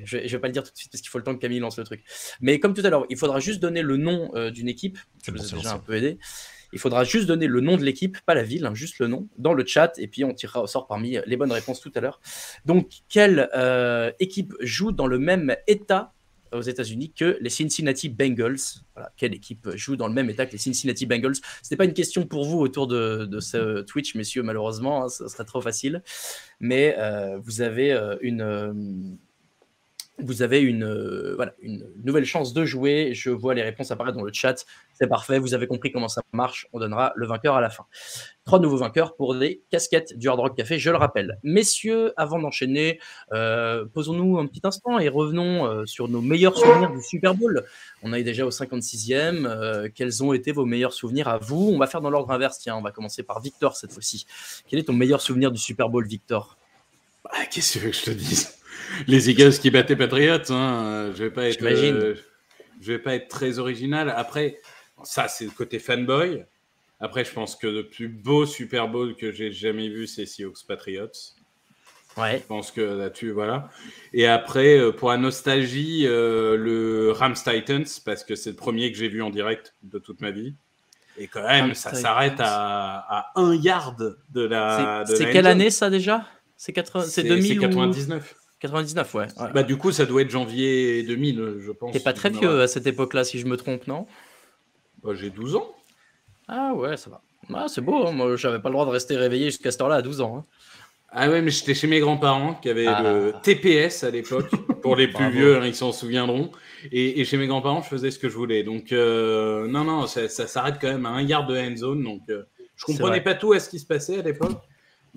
je vais pas le dire tout de suite parce qu'il faut le temps que Camille lance le truc. Mais comme tout à l'heure, il faudra juste donner le nom d'une équipe. Je vous ai déjà un peu aidé. Il faudra juste donner le nom de l'équipe, pas la ville, juste le nom, dans le chat, et puis on tirera au sort parmi les bonnes réponses tout à l'heure. Donc, quelle équipe joue dans le même état aux États-Unis que les Cincinnati Bengals? Voilà, quelle équipe joue dans le même état que les Cincinnati Bengals? Ce n'est pas une question pour vous autour de ce Twitch, messieurs, malheureusement, hein, ce serait trop facile. Mais vous avez une nouvelle chance de jouer. Je vois les réponses apparaître dans le chat. C'est parfait. Vous avez compris comment ça marche. On donnera le vainqueur à la fin. 3 nouveaux vainqueurs pour des casquettes du Hard Rock Café, je le rappelle. Messieurs, avant d'enchaîner, posons-nous un petit instant et revenons sur nos meilleurs souvenirs du Super Bowl. On est déjà au 56e. Quels ont été vos meilleurs souvenirs à vous? On va faire dans l'ordre inverse. Tiens, on va commencer par Victor cette fois-ci. Quel est ton meilleur souvenir du Super Bowl, Victor? Qu'est-ce que tu veux que je te dise? Les Eagles qui battaient Patriots, hein. Je vais pas être très original. Après, ça c'est le côté fanboy. Après, je pense que le plus beau Super Bowl que j'ai jamais vu, c'est Seahawks Patriots. Ouais. Je pense que là-dessus, voilà. Et après, pour la nostalgie, le Rams Titans, parce que c'est le premier que j'ai vu en direct de toute ma vie. Et quand même, ça s'arrête à 1 yard de la. C'est quelle année ça déjà? C'est 2000 C'est 99. 99, ouais. Bah, du coup, ça doit être janvier 2000, je pense. T'es pas très vieux à cette époque-là, si je me trompe, non? Bah, j'ai 12 ans. Ah ouais, ça va. Ah, c'est beau, hein. Moi, j'avais pas le droit de rester réveillé jusqu'à cette heure-là à 12 ans. Hein. Ah ouais, mais j'étais chez mes grands-parents qui avaient le TPS à l'époque. Pour les plus vieux, hein, ils s'en souviendront. Et chez mes grands-parents, je faisais ce que je voulais. Donc, non, ça s'arrête quand même à 1 yard de end zone. Donc, je comprenais pas tout à ce qui se passait à l'époque,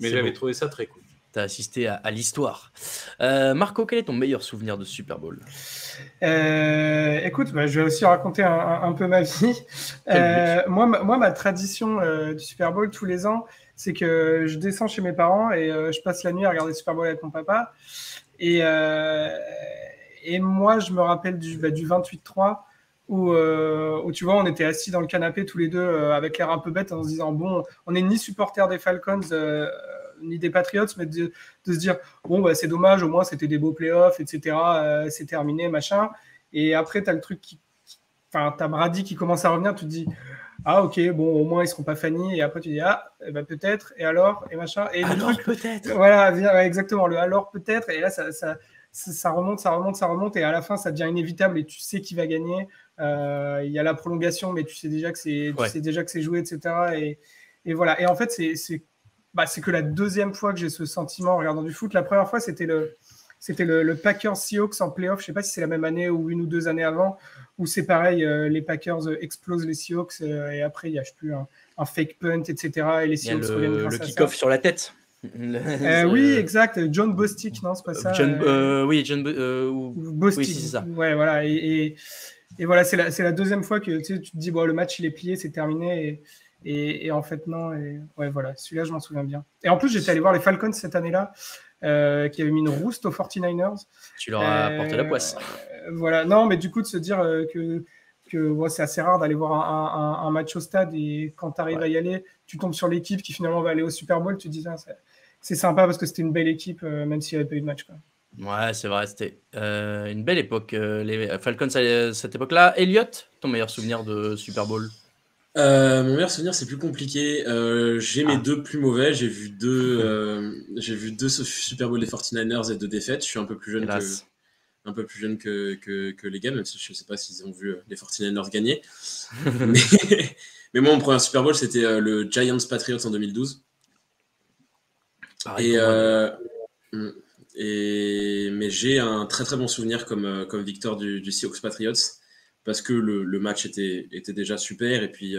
mais j'avais trouvé ça très cool. Tu as assisté à l'histoire. Marco, quel est ton meilleur souvenir de Super Bowl? Écoute, je vais aussi raconter un peu ma vie. Moi, ma tradition du Super Bowl tous les ans, c'est que je descends chez mes parents et je passe la nuit à regarder Super Bowl avec mon papa. Et moi, je me rappelle du 28-3 où tu vois, on était assis dans le canapé tous les deux avec l'air un peu bête en se disant, bon, on n'est ni supporters des Falcons ni des Patriots, mais de se dire, bon, bah, c'est dommage, au moins c'était des beaux playoffs, etc. C'est terminé, machin. Et après, tu as le truc t'as Brady qui commence à revenir, tu te dis, ah ok, bon, au moins ils seront pas fanny. Et après, tu dis, ah, bah, peut-être, et alors, et machin. Et alors, peut-être. Voilà, exactement, le alors, peut-être. Et là, ça remonte, et à la fin, ça devient inévitable, et tu sais qui va gagner. Il y a la prolongation, mais tu sais déjà que c'est joué, etc. Et voilà. Et en fait, c'est que la deuxième fois que j'ai ce sentiment en regardant du foot. La première fois, c'était le Packers Seahawks en playoff. Je ne sais pas si c'est la même année ou 1 ou 2 années avant, où c'est pareil, les Packers explosent les Seahawks et après, il y a, je sais plus, un fake punt, etc. Et les Seahawks reviennent grâce à ça. Le kick-off sur la tête. Oui, exact. John Bostic, non, c'est pas ça. John Bostic. Oui, c'est ça. Ouais, voilà. Et voilà, c'est la deuxième fois que tu te dis, bon, le match, il est plié, c'est terminé. Et en fait, non. Et ouais, voilà, celui-là, je m'en souviens bien. Et en plus, j'étais allé voir les Falcons cette année-là, qui avaient mis une rouste aux 49ers. Tu leur as apporté la poisse. Voilà. Non, mais du coup, de se dire que c'est assez rare d'aller voir un match au stade et quand tu arrives à y aller, tu tombes sur l'équipe qui finalement va aller au Super Bowl, tu te dis, c'est sympa parce que c'était une belle équipe, même s'il n'y avait pas eu de match, quoi. Ouais, c'est vrai, c'était une belle époque, les Falcons à cette époque-là. Elliot, ton meilleur souvenir de Super Bowl? Mon meilleur souvenir, c'est plus compliqué. J'ai mes deux plus mauvais. J'ai vu deux Super Bowl des 49ers et 2 défaites. Je suis un peu plus jeune que les gars, même si je ne sais pas s'ils ont vu les 49ers gagner. mais moi, mon premier Super Bowl, c'était le Giants Patriots en 2012. Pareil mais j'ai un très très bon souvenir comme Victor du Seahawks Patriots, parce que le match était déjà super, et puis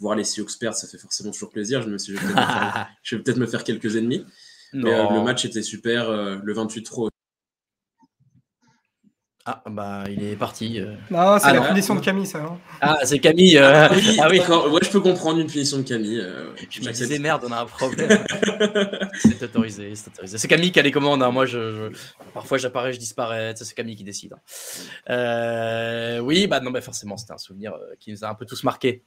voir les Seahawks perdre, ça fait forcément toujours plaisir. Je me suis dit, je vais peut-être me faire quelques ennemis. Mais le match était super, le 28-3. Il est parti. Non, c'est la punition de Camille, ça. Hein. Ah, c'est Camille. Oui, d'accord. Ouais, je peux comprendre une punition de Camille. Je me disais, merde, on a un problème. C'est autorisé. C'est Camille qui a les commandes. Hein. Moi, parfois, j'apparais, je disparais. C'est Camille qui décide. Oui, forcément, c'était un souvenir qui nous a un peu tous marqués.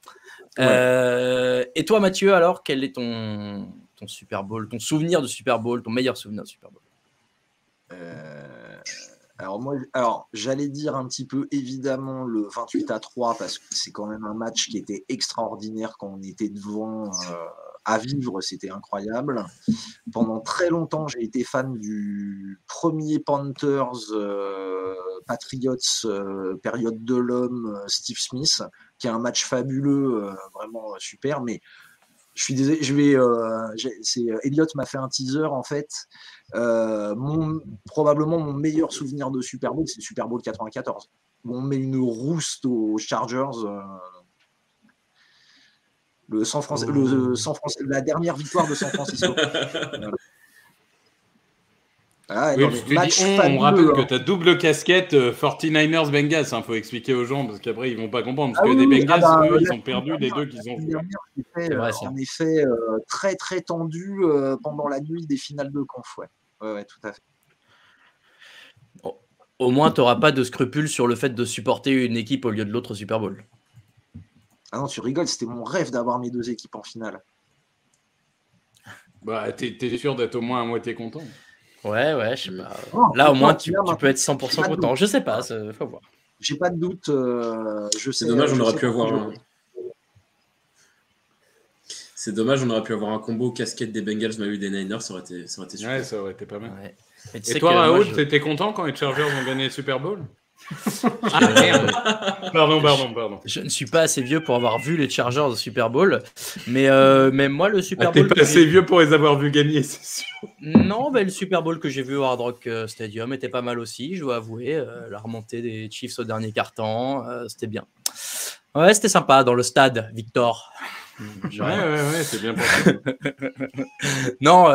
Ouais. Et toi, Mathieu, alors, quel est ton Super Bowl, ton souvenir de Super Bowl, ton meilleur souvenir de Super Bowl? Alors, j'allais dire un petit peu évidemment le 28-3 parce que c'est quand même un match qui était extraordinaire quand on était devant à vivre, c'était incroyable. Pendant très longtemps, j'ai été fan du premier Panthers Patriots période de l'homme Steve Smith, qui est un match fabuleux, vraiment super. Mais je suis désolé, Elliot m'a fait un teaser en fait. Probablement mon meilleur souvenir de Super Bowl, c'est le Super Bowl 94, où on met une rouste aux Chargers. La dernière victoire de San Francisco. On rappelle que tu as double casquette 49ers Bengals. Il faut expliquer aux gens parce qu'après ils vont pas comprendre. Parce que les Bengals, ils ont perdu les deux qu'ils ont joués. En effet, très très tendu pendant la nuit des finales de conf. Ouais, tout à fait. Au moins, tu n'auras pas de scrupules sur le fait de supporter une équipe au lieu de l'autre Super Bowl. Ah non, tu rigoles, c'était mon rêve d'avoir mes deux équipes en finale. T'es sûr d'être au moins à moitié content? Ouais, je sais pas. Là, au moins, tu peux être 100% content. Je sais pas, faut voir. J'ai pas de doute. C'est dommage, on aurait pu avoir C'est dommage, on aurait pu avoir un combo casquette des Bengals, maillot des Niners, ça aurait été super. Ouais, ça aurait été pas mal. Ouais. Et toi, Raoul, t'étais content quand les Chargers ont gagné le Super Bowl? Ah merde. Pardon. Je ne suis pas assez vieux pour avoir vu les Chargers au Super Bowl, mais moi le Super Bowl. T'es pas assez vieux pour les avoir vus gagner, c'est sûr. Non, le Super Bowl que j'ai vu au Hard Rock Stadium était pas mal aussi, je dois avouer. La remontée des Chiefs au dernier quart-temps, c'était bien. Ouais, c'était sympa dans le stade, Victor. Ouais, c'est bien pensé. Non,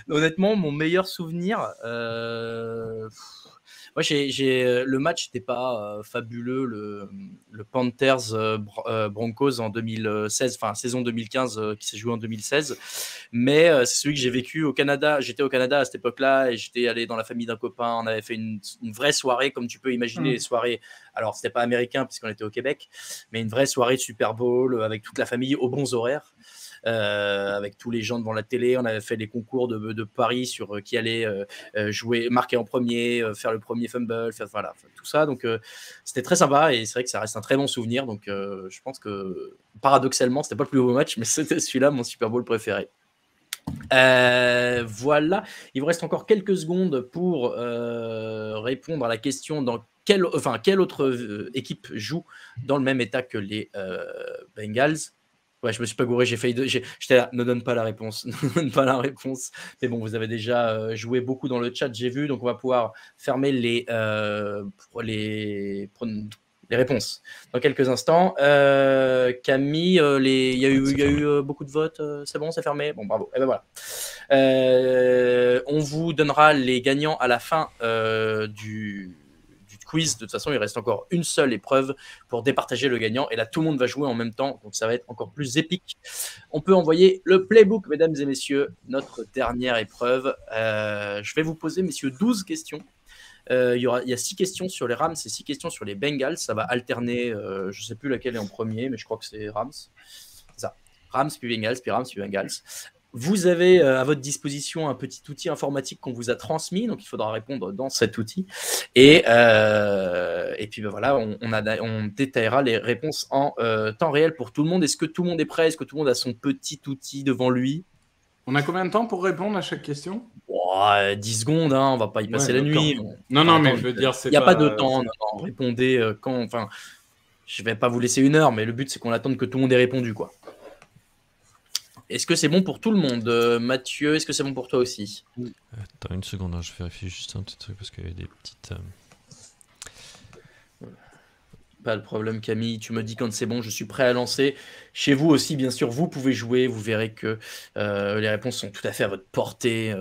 honnêtement, mon meilleur souvenir. Moi, le match n'était pas fabuleux, le Panthers Broncos en 2016, enfin saison 2015 qui s'est joué en 2016, mais c'est celui que j'ai vécu au Canada. J'étais au Canada à cette époque-là et j'étais allé dans la famille d'un copain. On avait fait une vraie soirée, comme tu peux imaginer les soirées. Alors, c'était pas américain puisqu'on était au Québec, mais une vraie soirée de Super Bowl avec toute la famille aux bons horaires. Avec tous les gens devant la télé, on avait fait les concours de paris sur qui allait jouer, marquer en premier, faire le premier fumble, voilà, tout ça. Donc c'était très sympa et c'est vrai que ça reste un très bon souvenir. Donc je pense que paradoxalement, c'était pas le plus beau match, mais c'était celui-là mon Super Bowl préféré. Voilà, il vous reste encore quelques secondes pour répondre à la question dans quelle autre équipe joue dans le même état que les Bengals. Ouais, je me suis pas gouré, j'ai failli. J'étais là, ne donne pas la réponse. Ne donne pas la réponse. Mais bon, vous avez déjà joué beaucoup dans le chat, j'ai vu. Donc, on va pouvoir fermer les réponses dans quelques instants. Camille, il y a eu beaucoup de votes. C'est bon, c'est fermé. Bon, bravo. Et ben voilà. On vous donnera les gagnants à la fin du quiz. De toute façon, il reste encore une seule épreuve pour départager le gagnant. Et là, tout le monde va jouer en même temps. Donc, ça va être encore plus épique. On peut envoyer le playbook, mesdames et messieurs, notre dernière épreuve. Je vais vous poser, messieurs, 12 questions. Il y a 6 questions sur les Rams et 6 questions sur les Bengals. Ça va alterner. Je ne sais plus laquelle est en premier, mais je crois que c'est Rams. C'est ça. Rams, puis Bengals, puis Rams, puis Bengals. Vous avez à votre disposition un petit outil informatique qu'on vous a transmis, donc il faudra répondre dans cet outil. Et puis ben voilà, on détaillera les réponses en temps réel pour tout le monde. Est-ce que tout le monde est prêt? Est-ce que tout le monde a son petit outil devant lui? On a combien de temps pour répondre à chaque question? 10 secondes, hein, on va pas y passer la nuit. Non, mais je veux dire, il n'y a pas de temps. Non, répondez quand. Enfin, je vais pas vous laisser 1 heure, mais le but c'est qu'on attende que tout le monde ait répondu, quoi. Est-ce que c'est bon pour tout le monde? Mathieu, est-ce que c'est bon pour toi aussi? Attends une seconde, hein, je vérifie juste un petit truc parce qu'il y a des petites... Pas de problème, Camille, tu me dis quand c'est bon, je suis prêt à lancer. Chez vous aussi, bien sûr, vous pouvez jouer, vous verrez que les réponses sont tout à fait à votre portée,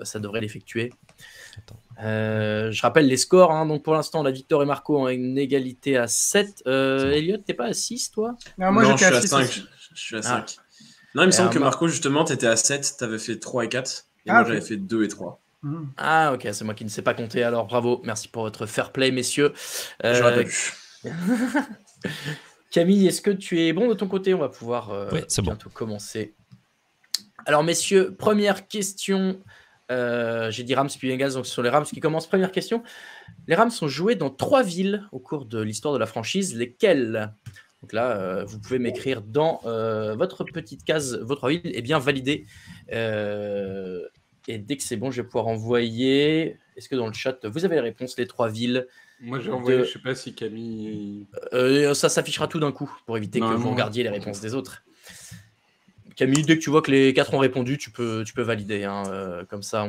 ça devrait l'effectuer. Je rappelle les scores, hein. Donc pour l'instant, la Victor et Marco ont une égalité à 7. Elliot, t'es pas à 6, toi? Non, moi j'étais à 5. Je suis à 5. Non, il me semble que Marco, justement, tu étais à 7, tu avais fait 3 et 4, et moi j'avais fait 2 et 3. Ah, ok, c'est moi qui ne sais pas compter, alors bravo, merci pour votre fair play, messieurs. J'aurais pas pu. Camille, est-ce que tu es bon de ton côté? On va pouvoir bientôt commencer. Alors, messieurs, première question. J'ai dit Rams puis Bengals, donc ce sont les Rams qui commencent. Première question. Les Rams sont joués dans 3 villes au cours de l'histoire de la franchise. Lesquelles? Donc là, vous pouvez m'écrire dans votre petite case vos 3 villes et bien valider. Et dès que c'est bon, je vais pouvoir envoyer. Est-ce que dans le chat, vous avez les réponses, les 3 villes? Moi, j'ai envoyé, je sais pas si Camille... ça s'affichera tout d'un coup pour éviter que vous regardiez les réponses des autres. Camille, dès que tu vois que les 4 ont répondu, tu peux valider. Hein, comme ça,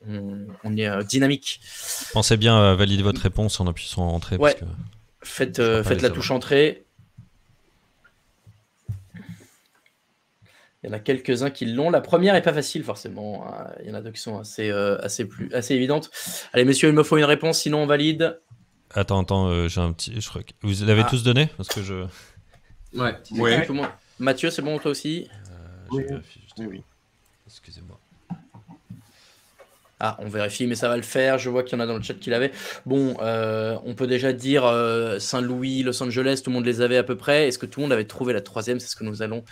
on est dynamique. Pensez bien à valider votre réponse en appuyant sur entrée. Ouais. Parce que faites la touche entrée. Il y en a quelques-uns qui l'ont. La première n'est pas facile, forcément. Il y en a 2 qui sont assez évidentes. Allez, messieurs, il me faut une réponse, sinon on valide. Attends, j'ai un petit... Je crois que... Vous l'avez tous donné? Parce que je... Ouais. Mathieu, c'est bon, toi aussi? Je vérifie juste. Oui. Excusez-moi. Ah, on vérifie, mais ça va le faire. Je vois qu'il y en a dans le chat qui l'avaient. Bon, on peut déjà dire Saint-Louis, Los Angeles, tout le monde les avait à peu près. Est-ce que tout le monde avait trouvé la 3e? C'est ce que nous allons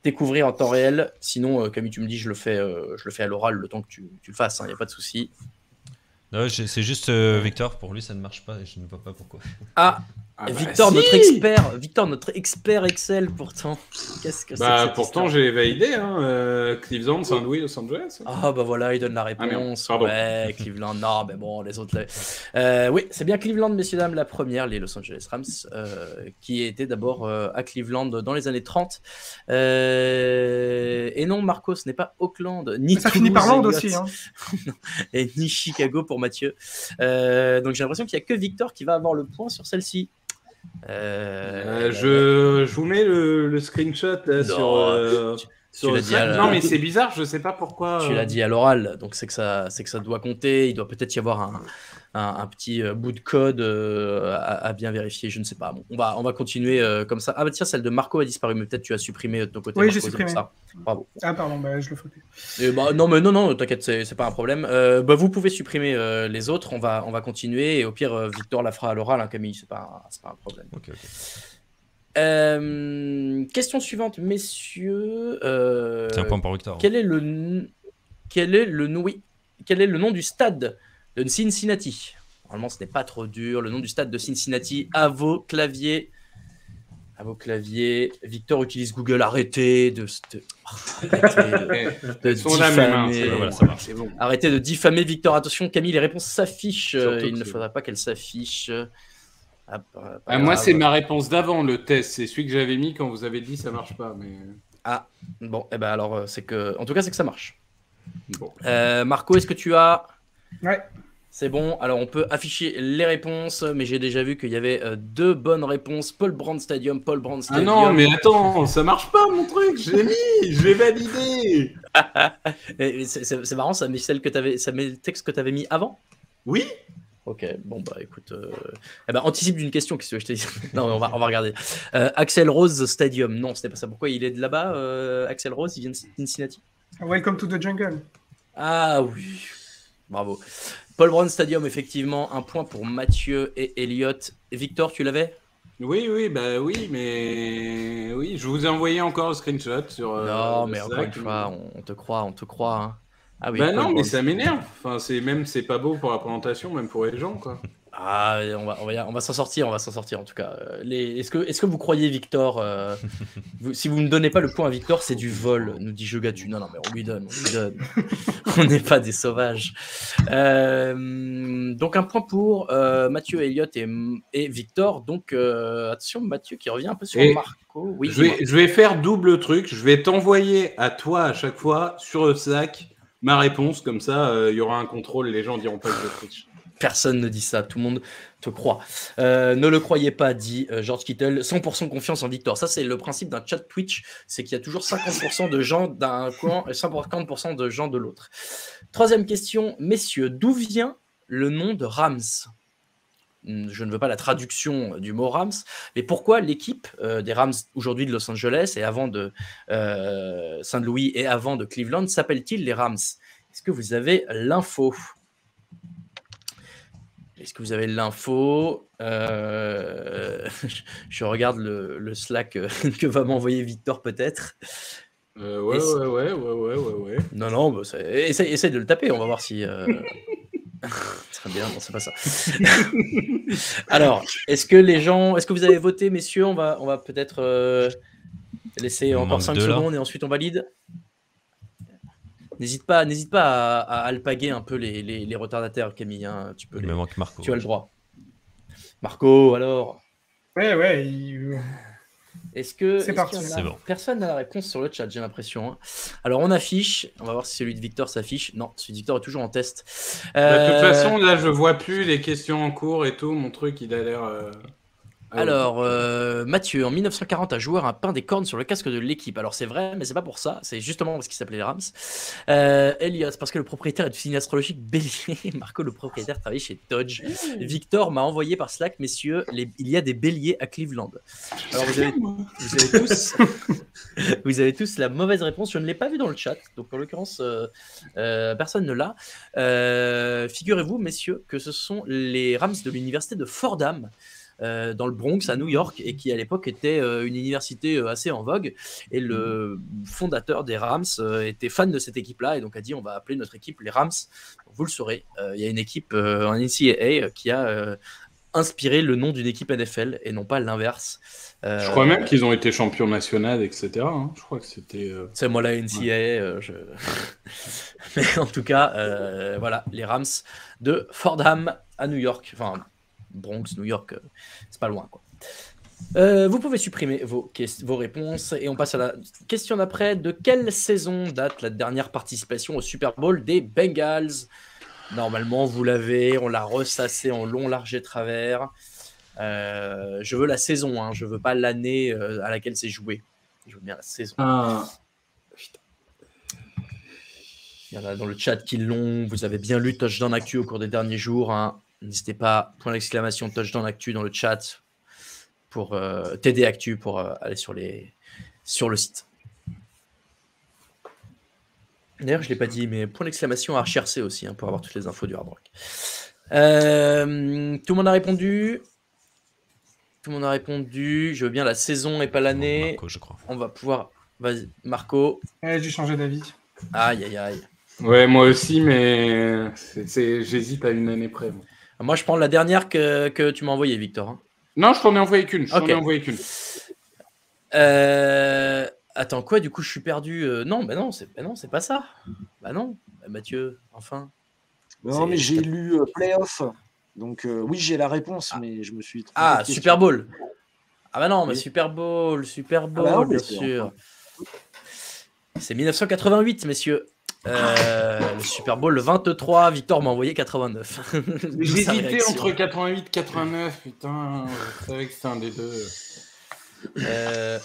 découvrir en temps réel. Sinon, Camille, tu me dis, je le fais à l'oral le temps que tu le fasses. Il n'y a pas de souci. Non, c'est juste Victor. Pour lui, ça ne marche pas et je ne vois pas pourquoi. Victor, notre expert Excel, pourtant. Qu'est-ce que c'est? Pourtant, j'ai validé. Cleveland, Saint-Louis, Los Angeles. Ah, bah voilà, il donne la réponse. Ouais, Cleveland. Non, mais bon, les autres. Oui, c'est bien Cleveland, messieurs, dames, la première, les Los Angeles Rams, qui était d'abord à Cleveland dans les années 30. Et non, Marco, ce n'est pas Auckland, ni ça finit par Land aussi. Hein. Et ni Chicago pour Mathieu. Donc j'ai l'impression qu'il n'y a que Victor qui va avoir le point sur celle-ci. Je vous mets le screenshot là, sur le site. Non, mais c'est bizarre, je sais pas pourquoi. Tu l'as dit à l'oral, donc c'est que ça doit compter. Il doit peut-être y avoir un petit bout de code à bien vérifier, je ne sais pas. Bon, on va continuer comme ça. Ah bah tiens, celle de Marco a disparu, mais peut-être tu as supprimé de ton côté. Oui, Marco, j'ai supprimé. ça. Bravo. Ah pardon, je le foutais. Non, t'inquiète, c'est pas un problème. Vous pouvez supprimer les autres, on va continuer et au pire, Victor la fera à l'oral, hein, Camille, c'est pas un problème. Ok. Question suivante, messieurs. C'est un point pour Victor. Quel est le nom du stade de Cincinnati? Normalement, ce n'est pas trop dur. Le nom du stade de Cincinnati, à vos claviers. Victor utilise Google. Arrêtez de diffamer. Voilà, ça marche. C'est bon. Arrêtez de diffamer Victor. Attention, Camille, les réponses s'affichent. Il ne faudrait pas qu'elles s'affichent. Moi, c'est ma réponse d'avant, le test. C'est celui que j'avais mis quand vous avez dit ça marche pas. Mais... Ah, bon, alors, c'est que... En tout cas, c'est que ça marche. Bon. Marco, est-ce que tu as... Ouais. C'est bon, alors on peut afficher les réponses, mais j'ai déjà vu qu'il y avait 2 bonnes réponses. Paul Brand Stadium. Ah non, mais attends, ça marche pas mon truc, je l'ai mis, je l'ai validé. C'est marrant, ça met le texte que tu avais mis avant? Oui. Ok, bon bah écoute, anticipe d'une question, qu'est-ce que je t'ai dit? Non, on va regarder. Axel Rose Stadium, non, c'était pas ça. Pourquoi il est de là-bas, Axel Rose, il vient de Cincinnati? Welcome to the jungle. Ah oui, bravo. Paul Brown Stadium, effectivement, 1 point pour Mathieu et Elliot. Et Victor, tu l'avais? Oui, mais oui, je vous ai envoyé encore le screenshot sur. Non, mais encore une fois, on te croit. Hein. Ah oui. Non, mais ça m'énerve. Enfin, c'est pas beau pour la présentation, même pour les gens, quoi. Ah, on va s'en sortir, en tout cas. Est-ce que vous croyez Victor si vous ne donnez pas le point à Victor, c'est du vol, nous dit Jogatu. Non, mais on lui donne. On n'est pas des sauvages. Donc, 1 point pour Mathieu, Elliot et Victor. Donc, attention, Mathieu qui revient un peu sur Marco. Oui, je vais faire double truc. Je vais t'envoyer à toi à chaque fois sur le Slack ma réponse. Comme ça, il y aura un contrôle. Les gens diront pas que je triche. Personne ne dit ça, tout le monde te croit. Ne le croyez pas, dit George Kittle. 100% confiance en Victor. Ça, c'est le principe d'un chat Twitch, c'est qu'il y a toujours 50% de gens d'un coin et 50% de gens de l'autre. 3e question, messieurs, d'où vient le nom de Rams? Je ne veux pas la traduction du mot Rams, mais pourquoi l'équipe des Rams aujourd'hui de Los Angeles et avant de Saint-Louis et avant de Cleveland s'appelle-t-il les Rams? Est-ce que vous avez l'info? Est-ce que vous avez l'info? Je regarde le Slack que va m'envoyer Victor peut-être. Ouais. Non, bah, essaye de le taper, on va voir si... Très bien, non, c'est pas ça. Alors, est-ce que vous avez voté, messieurs? On va peut-être laisser encore 5 secondes et ensuite on valide. N'hésite pas à alpaguer un peu les retardataires, Camille. Hein. Il me manque Marco. Tu as le droit. Marco, alors? Ouais. C'est parti. C'est bon. Personne n'a la réponse sur le chat, j'ai l'impression. Hein. Alors, on affiche. On va voir si celui de Victor s'affiche. Non, celui de Victor est toujours en test. De toute façon, là, je vois plus les questions en cours et tout. Mon truc, il a l'air... Alors, Mathieu, en 1940, un joueur a peint des cornes sur le casque de l'équipe. Alors, c'est vrai, mais c'est pas pour ça. C'est justement parce qu'il s'appelait les Rams. Elliot, parce que le propriétaire est du signe astrologique Bélier. Marco, le propriétaire, travaille chez Dodge. Victor m'a envoyé par Slack, messieurs, il y a des béliers à Cleveland. Alors, vous avez tous la mauvaise réponse. Je ne l'ai pas vu dans le chat. Donc, en l'occurrence, personne ne l'a. Figurez-vous, messieurs, que ce sont les Rams de l'université de Fordham. Dans le Bronx à New York et qui à l'époque était une université assez en vogue et le fondateur des Rams était fan de cette équipe-là et donc a dit on va appeler notre équipe les Rams. Vous le saurez, il y a une équipe en NCAA qui a inspiré le nom d'une équipe NFL et non pas l'inverse. Je crois même qu'ils ont été champions nationaux, etc. Hein. Je crois que c'était... C'est moi la NCAA. Mais en tout cas, voilà, les Rams de Fordham à New York. Enfin, Bronx, New York, c'est pas loin, quoi. Vous pouvez supprimer vos réponses et on passe à la question d'après. De quelle saison date la dernière participation au Super Bowl des Bengals? Normalement, vous l'avez, on l'a ressassé en long, large et travers. Je veux la saison, hein, je veux pas l'année à laquelle c'est joué. Je veux bien la saison. Il y en a dans le chat qui l'ont. Vous avez bien lu Touchdown Actu au cours des derniers jours. Hein. N'hésitez pas, point d'exclamation Touchdown Actu dans le chat pour TD Actu pour aller sur le site. D'ailleurs, je ne l'ai pas dit, mais point d'exclamation HRC aussi hein, pour avoir toutes les infos du Hard Rock. Tout le monde a répondu. Je veux bien la saison et pas l'année. Marco, je crois. On va pouvoir. Vas-y, Marco. J'ai changé d'avis. Aïe. Ouais, moi aussi, mais j'hésite à une année près. Moi, je prends la dernière que tu m'as envoyée, Victor. Hein. Non, je t'en ai envoyé qu'une. Attends, quoi? Du coup, je suis perdu. Non, c'est pas ça. Bah non, Mathieu, enfin. Non, mais j'ai lu Playoff. Donc oui, j'ai la réponse, mais je me suis trompé. Ah, Super Bowl. Ah bah non, mais Super Bowl, bien sûr. C'est 1988, messieurs. Le Super Bowl, le 23. Victor m'a envoyé 89. J'hésitais entre 88 et 89. Putain, je savais que c'était un des deux.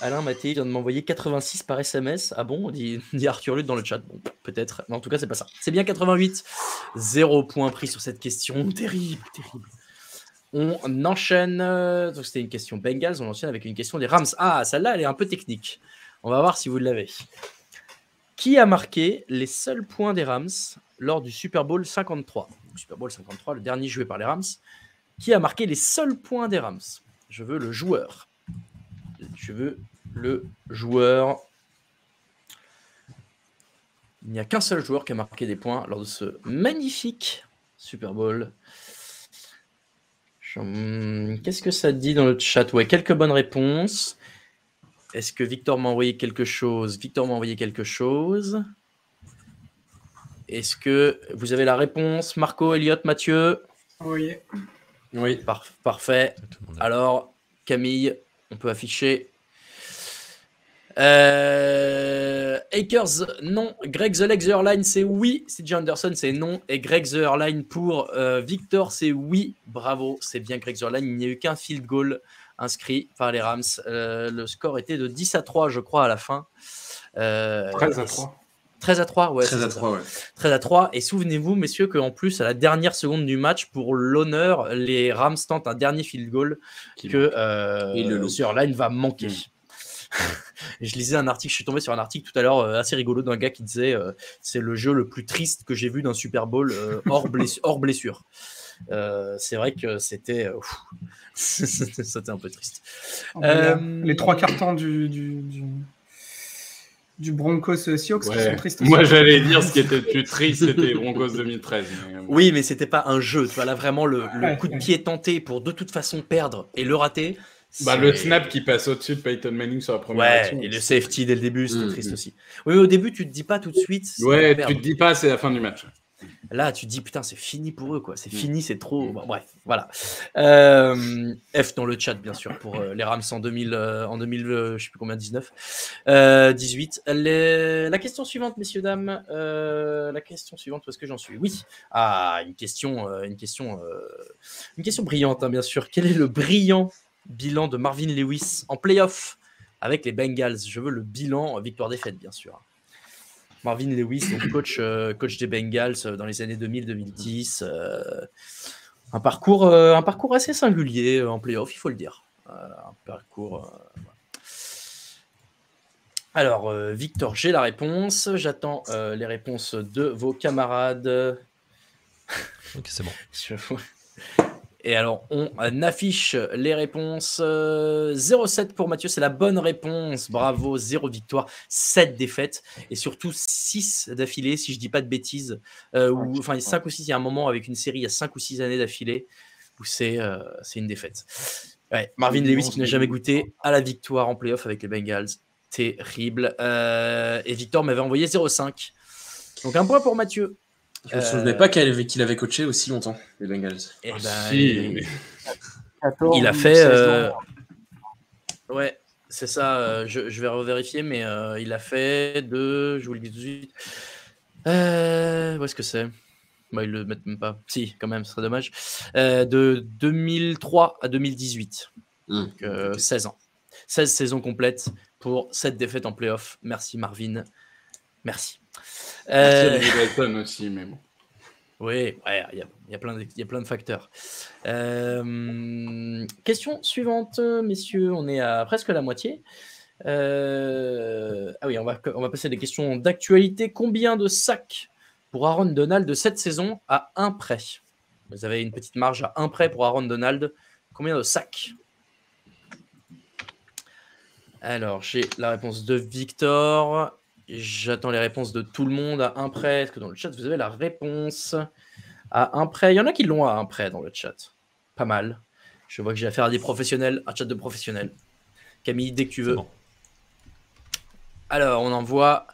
Alain Mathé vient de m'envoyer 86 par SMS. Ah bon, dit Arthur Luth dans le chat. Bon, peut-être. Mais en tout cas, c'est pas ça. C'est bien 88. 0 point pris sur cette question. Terrible. On enchaîne. Donc, c'était une question Bengals. On enchaîne avec une question des Rams. Ah, celle-là, elle est un peu technique. On va voir si vous l'avez. Qui a marqué les seuls points des Rams lors du Super Bowl 53 ? Super Bowl 53, le dernier joué par les Rams. Qui a marqué les seuls points des Rams ? Je veux le joueur. Il n'y a qu'un seul joueur qui a marqué des points lors de ce magnifique Super Bowl. Qu'est-ce que ça dit dans le chat ? Ouais, quelques bonnes réponses. Est-ce que Victor m'a envoyé quelque chose ? Est-ce que vous avez la réponse ? Marco, Elliot, Mathieu ? Oui. Parfait. Alors, Camille, on peut afficher. Akers, non. Greg the Leg the Airline, c'est oui. CJ Anderson, c'est non. Et Greg the Airline pour Victor, c'est oui. Bravo, c'est bien Greg the Airline. Il n'y a eu qu'un field goal inscrit par les Rams. Le score était de 10-3, je crois, à la fin. 13-3. 13-3, ouais. 13-3. Et souvenez-vous, messieurs, qu'en plus, à la dernière seconde du match, pour l'honneur, les Rams tentent un dernier field goal que The Airline va manquer. Et je lisais un article, je suis tombé sur un article tout à l'heure assez rigolo d'un gars qui disait c'est le jeu le plus triste que j'ai vu d'un Super Bowl hors blessure. C'est vrai que c'était c'était un peu triste. Les 3 quarts temps du Broncos Seahawks qui sont tristes aussi. Moi j'allais dire ce qui était le plus triste, c'était Broncos 2013. Oui, mais c'était pas un jeu. Tu vois, là vraiment le coup de pied tenté pour de toute façon perdre et le rater. Le snap qui passe au-dessus de Peyton Manning sur la première action. Et le safety dès le début, c'était triste aussi. Oui, mais au début, tu te dis pas tout de suite. Ouais, tu te dis pas, c'est la fin du match. Là, tu te dis, putain, c'est fini pour eux, quoi. C'est fini, c'est trop. Bon, bref, voilà. F dans le chat, bien sûr, pour les Rams en 2000, je sais plus combien, 18. La question suivante, messieurs, dames. La question suivante, où est-ce que j'en suis ? Oui. Ah, une question brillante, hein, bien sûr. Quel est le brillant bilan de Marvin Lewis en playoff avec les Bengals ? Je veux le bilan victoire-défaite, bien sûr. Marvin Lewis, donc coach des Bengals dans les années 2000-2010. Un parcours assez singulier en playoff, il faut le dire. Un parcours. Alors, Victor, j'ai la réponse. J'attends les réponses de vos camarades. Ok, c'est bon. Et alors, on affiche les réponses. 0-7 pour Mathieu, c'est la bonne réponse. Bravo, 0 victoire, 7 défaites. Et surtout 6 d'affilée, si je ne dis pas de bêtises. 5 ou 6, il y a un moment avec une série, il y a 5 ou 6 années d'affilée où c'est une défaite. Ouais, Marvin Lewis qui n'a jamais goûté à la victoire en playoff avec les Bengals. Terrible. Et Victor m'avait envoyé 0-5. Donc un point pour Mathieu. Je me souvenais pas qu'il avait coaché aussi longtemps, les Bengals. Il a fait... Ouais, c'est ça. Je vais revérifier, mais il a fait de... Je vous le dis tout de suite. Où est-ce que c'est ? Ils le mettent même pas. Si, quand même, ce serait dommage. De 2003 à 2018. Donc 16 ans. 16 saisons complètes pour 7 défaites en playoff. Merci Marvin. Merci. Merci Brighton aussi, mais bon. Oui, il y a plein de facteurs. Question suivante, messieurs. On est à presque la moitié. Ah oui, on va passer à des questions d'actualité. Combien de sacs pour Aaron Donald de cette saison à 1 prêt ? Vous avez une petite marge à 1 prêt pour Aaron Donald. Combien de sacs ? Alors, j'ai la réponse de Victor. J'attends les réponses de tout le monde à 1 prêt. Est-ce que dans le chat, vous avez la réponse à 1 prêt ? Il y en a qui l'ont à 1 prêt dans le chat. Pas mal. Je vois que j'ai affaire à des professionnels, un chat de professionnels. Camille, dès que tu veux. Bon. Alors, on envoie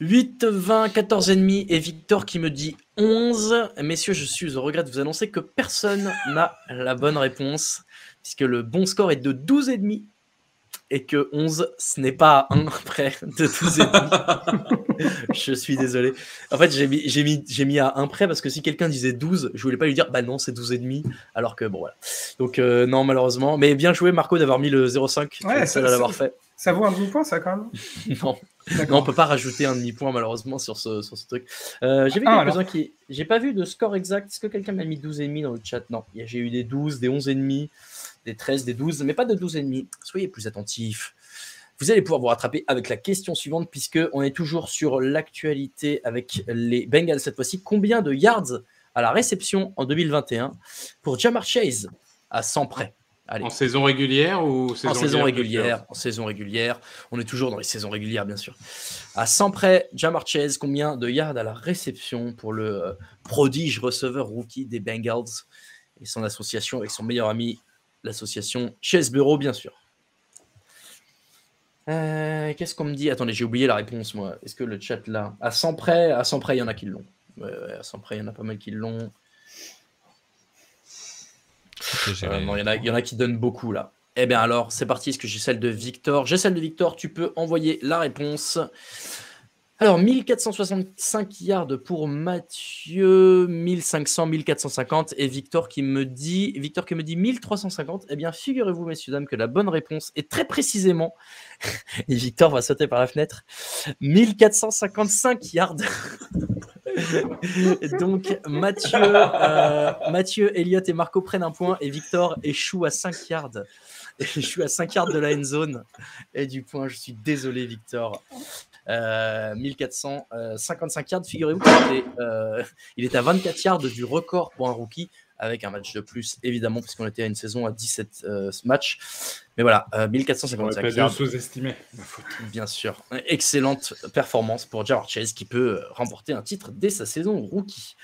8, 20, 14,5 et Victor qui me dit 11. Messieurs, je suis au regret de vous annoncer que personne n'a la bonne réponse, puisque le bon score est de 12,5 et que 11, ce n'est pas à 1 près de 12,5. Je suis désolé. En fait, j'ai mis à 1 près parce que si quelqu'un disait 12, je voulais pas lui dire bah non, c'est 12,5, alors que bon, voilà. Donc, non, malheureusement. Mais bien joué, Marco, d'avoir mis le 0,5. Tu es le seul à l'avoir fait. Ça vaut un demi-point, ça, quand même? Non. Non, on peut pas rajouter un demi-point malheureusement sur ce truc. J'ai vu quelques-uns qui... J'ai pas vu de score exact. Est-ce que quelqu'un m'a mis 12,5 dans le chat? Non, j'ai eu des 12, des 11,5, des 13, des 12, mais pas de 12,5. Soyez plus attentifs. Vous allez pouvoir vous rattraper avec la question suivante puisqu'on est toujours sur l'actualité avec les Bengals cette fois-ci. Combien de yards à la réception en 2021 pour Ja'Marr Chase à 100 près? Allez. En saison régulière ou saison régulière? En saison régulière. On est toujours dans les saisons régulières, bien sûr. À 100 près, Ja'Marr Chase, combien de yards à la réception pour le prodige receveur rookie des Bengals et son association avec son meilleur ami, l'association Chase Bureau, bien sûr. Qu'est-ce qu'on me dit? Attendez, j'ai oublié la réponse, moi. Est-ce que le chat là? À 100 près, il y en a qui l'ont. Ouais, à 100 près, il y en a pas mal qui l'ont. Non, il y en a qui donnent beaucoup là. Eh bien alors, c'est parti. Est-ce que j'ai celle de Victor? J'ai celle de Victor. Tu peux envoyer la réponse. Alors, 1465 yards pour Mathieu, 1500, 1450 et Victor qui me dit 1350. Eh bien, figurez-vous, messieurs, dames, que la bonne réponse est très précisément, et Victor va sauter par la fenêtre, 1455 yards. Donc, Mathieu, Elliot et Marco prennent un point et Victor échoue à 5 yards. Je suis à 5 yards de la end zone et du point. Je suis désolé, Victor. 1455 yards. Figurez-vous qu'il était à 24 yards du record pour un rookie avec un match de plus, évidemment, puisqu'on était à une saison à 17 matchs. Mais voilà, 1455 yards. Pas dû sous-estimer. Bien sûr. Excellente performance pour Ja'Marr Chase qui peut remporter un titre dès sa saison rookie.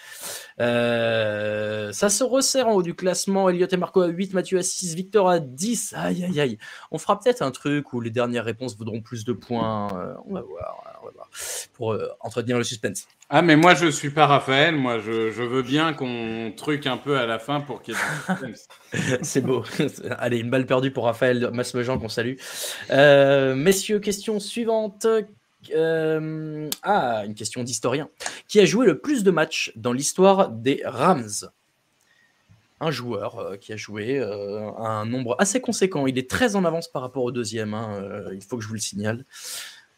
Ça se resserre en haut du classement. Elliot et Marco à 8, Mathieu à 6, Victor à 10. Aïe, aïe, aïe. On fera peut-être un truc où les dernières réponses vaudront plus de points. On va voir. Pour entretenir le suspense. Ah, mais moi, je suis pas Raphaël. Moi, je veux bien qu'on truque un peu à la fin pour qu'il y ait du suspense. C'est beau. Allez, une balle perdue pour Raphaël Masmejean qu'on salue. Messieurs, question suivante. Une question d'historien. Qui a joué le plus de matchs dans l'histoire des Rams? Un joueur qui a joué un nombre assez conséquent. Il est très en avance par rapport au deuxième. Il faut que je vous le signale.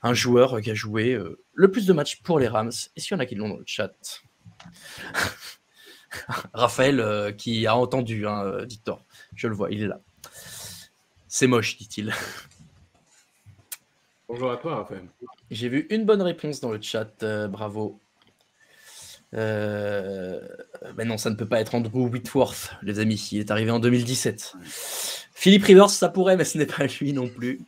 Un joueur qui a joué le plus de matchs pour les Rams. Est-ce qu'il y en a qui l'ont dans le chat? Raphaël qui a entendu, Victor. Je le vois, il est là. C'est moche, dit-il. Bonjour à toi, Raphaël. J'ai vu une bonne réponse dans le chat. Bravo. Mais non, ça ne peut pas être Andrew Whitworth, les amis. Il est arrivé en 2017. Philippe Rivers, ça pourrait, mais ce n'est pas lui non plus.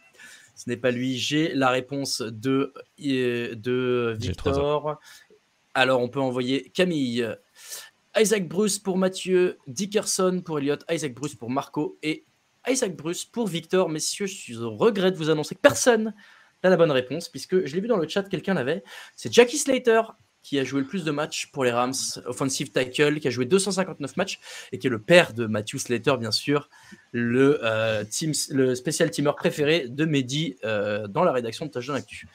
Ce n'est pas lui. J'ai la réponse de Victor. Alors, on peut envoyer Camille, Isaac Bruce pour Mathieu, Dickerson pour Elliot, Isaac Bruce pour Marco et Isaac Bruce pour Victor. Messieurs, je suis au regret de vous annoncer que personne n'a la bonne réponse, puisque je l'ai vu dans le chat, quelqu'un l'avait. C'est Jackie Slater qui a joué le plus de matchs pour les Rams, offensive tackle, qui a joué 259 matchs et qui est le père de Matthew Slater, bien sûr, le special teamer préféré de Mehdi dans la rédaction de Touchdown Actu.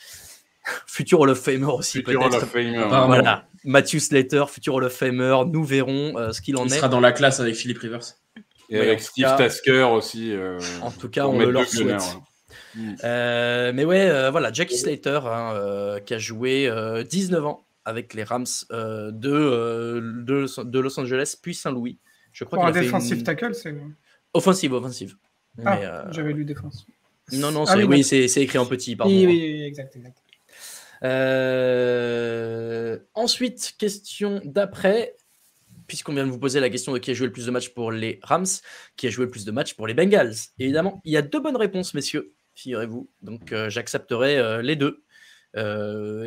Futur Hall of Famer aussi, Futur peut-être. Hall of Famer. Voilà, Matthew Slater, futur Hall of Famer, nous verrons ce qu'il en est. Il sera dans la classe avec Philippe Rivers. Et avec Steve Tasker aussi. En tout cas, on le leur souhaite. Mais ouais, voilà, Jackie Slater qui a joué 19 ans avec les Rams de Los Angeles, puis Saint-Louis. Je crois pour un defensive tackle, c'est... Offensive. Ah, mais, j'avais lu défense. Non, c'est écrit en petit, pardon. Oui, exact. Ensuite, question d'après, puisqu'on vient de vous poser la question de qui a joué le plus de matchs pour les Rams, qui a joué le plus de matchs pour les Bengals. Évidemment, il y a 2 bonnes réponses, messieurs, figurez-vous. Donc, j'accepterai les 2.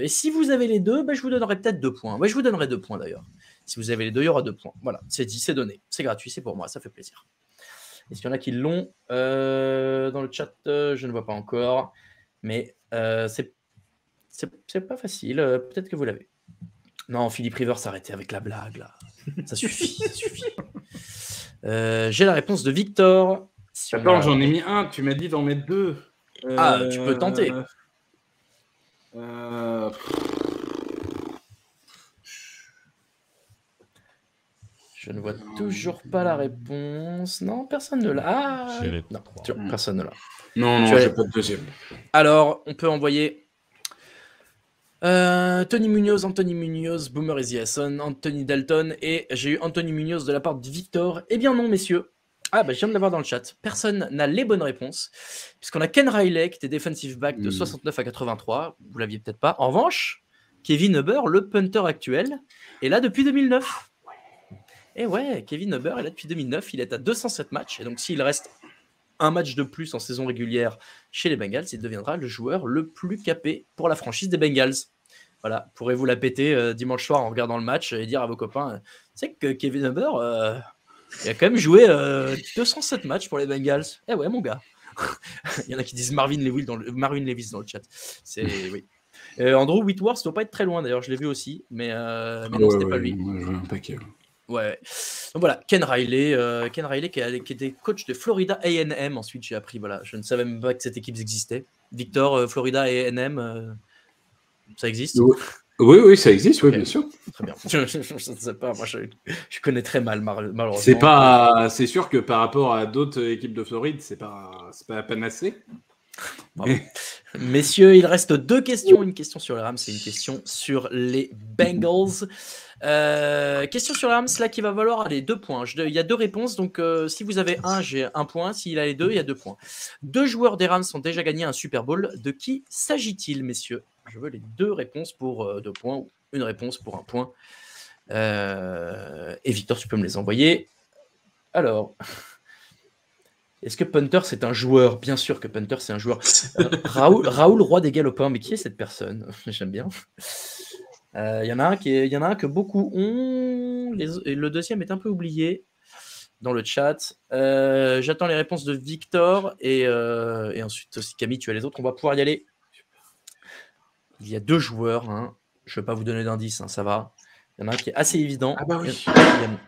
Et si vous avez les 2, je vous donnerai peut-être 2 points. Je vous donnerai 2 points d'ailleurs. Si vous avez les 2, il y aura 2 points. Voilà, c'est dit, c'est donné. C'est gratuit, c'est pour moi, ça fait plaisir. Est-ce qu'il y en a qui l'ont dans le chat? Je ne vois pas encore. Mais C'est pas facile. Peut-être que vous l'avez. Non, Philippe Rivers, arrêtez avec la blague, là. Ça suffit, ça suffit. J'ai la réponse de Victor. Si on Attends, a- j'en ai mis un. Tu m'as dit d'en mettre deux. Ah, tu peux tenter. Je ne vois toujours pas la réponse. Non, personne ne l'a. Ah, J'ai les non, trois. tu vois, personne ne l'a. Non, Tu as- j'ai pas de deuxième. Alors, on peut envoyer Tony Munoz, Boomer Esiason, Anthony Dalton, et j'ai eu Anthony Munoz de la part de Victor. Eh bien non, messieurs. Ah, bah, je viens de l'avoir dans le chat. Personne n'a les bonnes réponses, puisqu'on a Ken Riley, qui était defensive back de 69 à 83. Vous l'aviez peut-être pas. En revanche, Kevin Huber, le punter actuel, est là depuis 2009. Et ouais, Kevin Huber est là depuis 2009. Il est à 207 matchs. Et donc, s'il reste un match de plus en saison régulière chez les Bengals, il deviendra le joueur le plus capé pour la franchise des Bengals. Voilà, pourrez-vous la péter dimanche soir en regardant le match et dire à vos copains, tu sais que Kevin Huber, il a quand même joué 207 matchs pour les Bengals. Eh ouais, mon gars. Il y en a qui disent Marvin Lewis dans le chat. Oui. Andrew Whitworth ne doit pas être très loin d'ailleurs, je l'ai vu aussi, mais non, c'était pas lui. Moi, je veux un paquet. Ouais. Donc voilà, Ken Riley qui était coach de Florida A&M. Ensuite, j'ai appris, voilà, je ne savais même pas que cette équipe existait. Victor, Florida A&M, ça existe? Oui, ça existe, oui, bien sûr. Très bien. Je ne sais pas, moi je connais très mal, malheureusement. C'est sûr que par rapport à d'autres équipes de Floride, c'est pas la panacée. Bravo. Messieurs, il reste 2 questions. Une question sur les Rams et une question sur les Bengals. Question sur les Rams, là, qui va valoir allez, 2 points. Il y a 2 réponses, donc si vous avez 1, j'ai 1 point. S'il a les 2, il y a 2 points. 2 joueurs des Rams ont déjà gagné un Super Bowl. De qui s'agit-il, messieurs? Je veux les 2 réponses pour 2 points ou une réponse pour 1 point. Et Victor, tu peux me les envoyer. Alors... Est-ce que Punter, c'est un joueur? Bien sûr que Punter, c'est un joueur. Raoul, roi des galopins, mais qui est cette personne? J'aime bien. Il y en a un que beaucoup ont. Le deuxième est un peu oublié dans le chat. J'attends les réponses de Victor et ensuite, si Camille, tu as les autres, on va pouvoir y aller. Il y a 2 joueurs. Hein. Je ne vais pas vous donner d'indice, hein, ça va. Il y en a un qui est assez évident. Ah bah oui.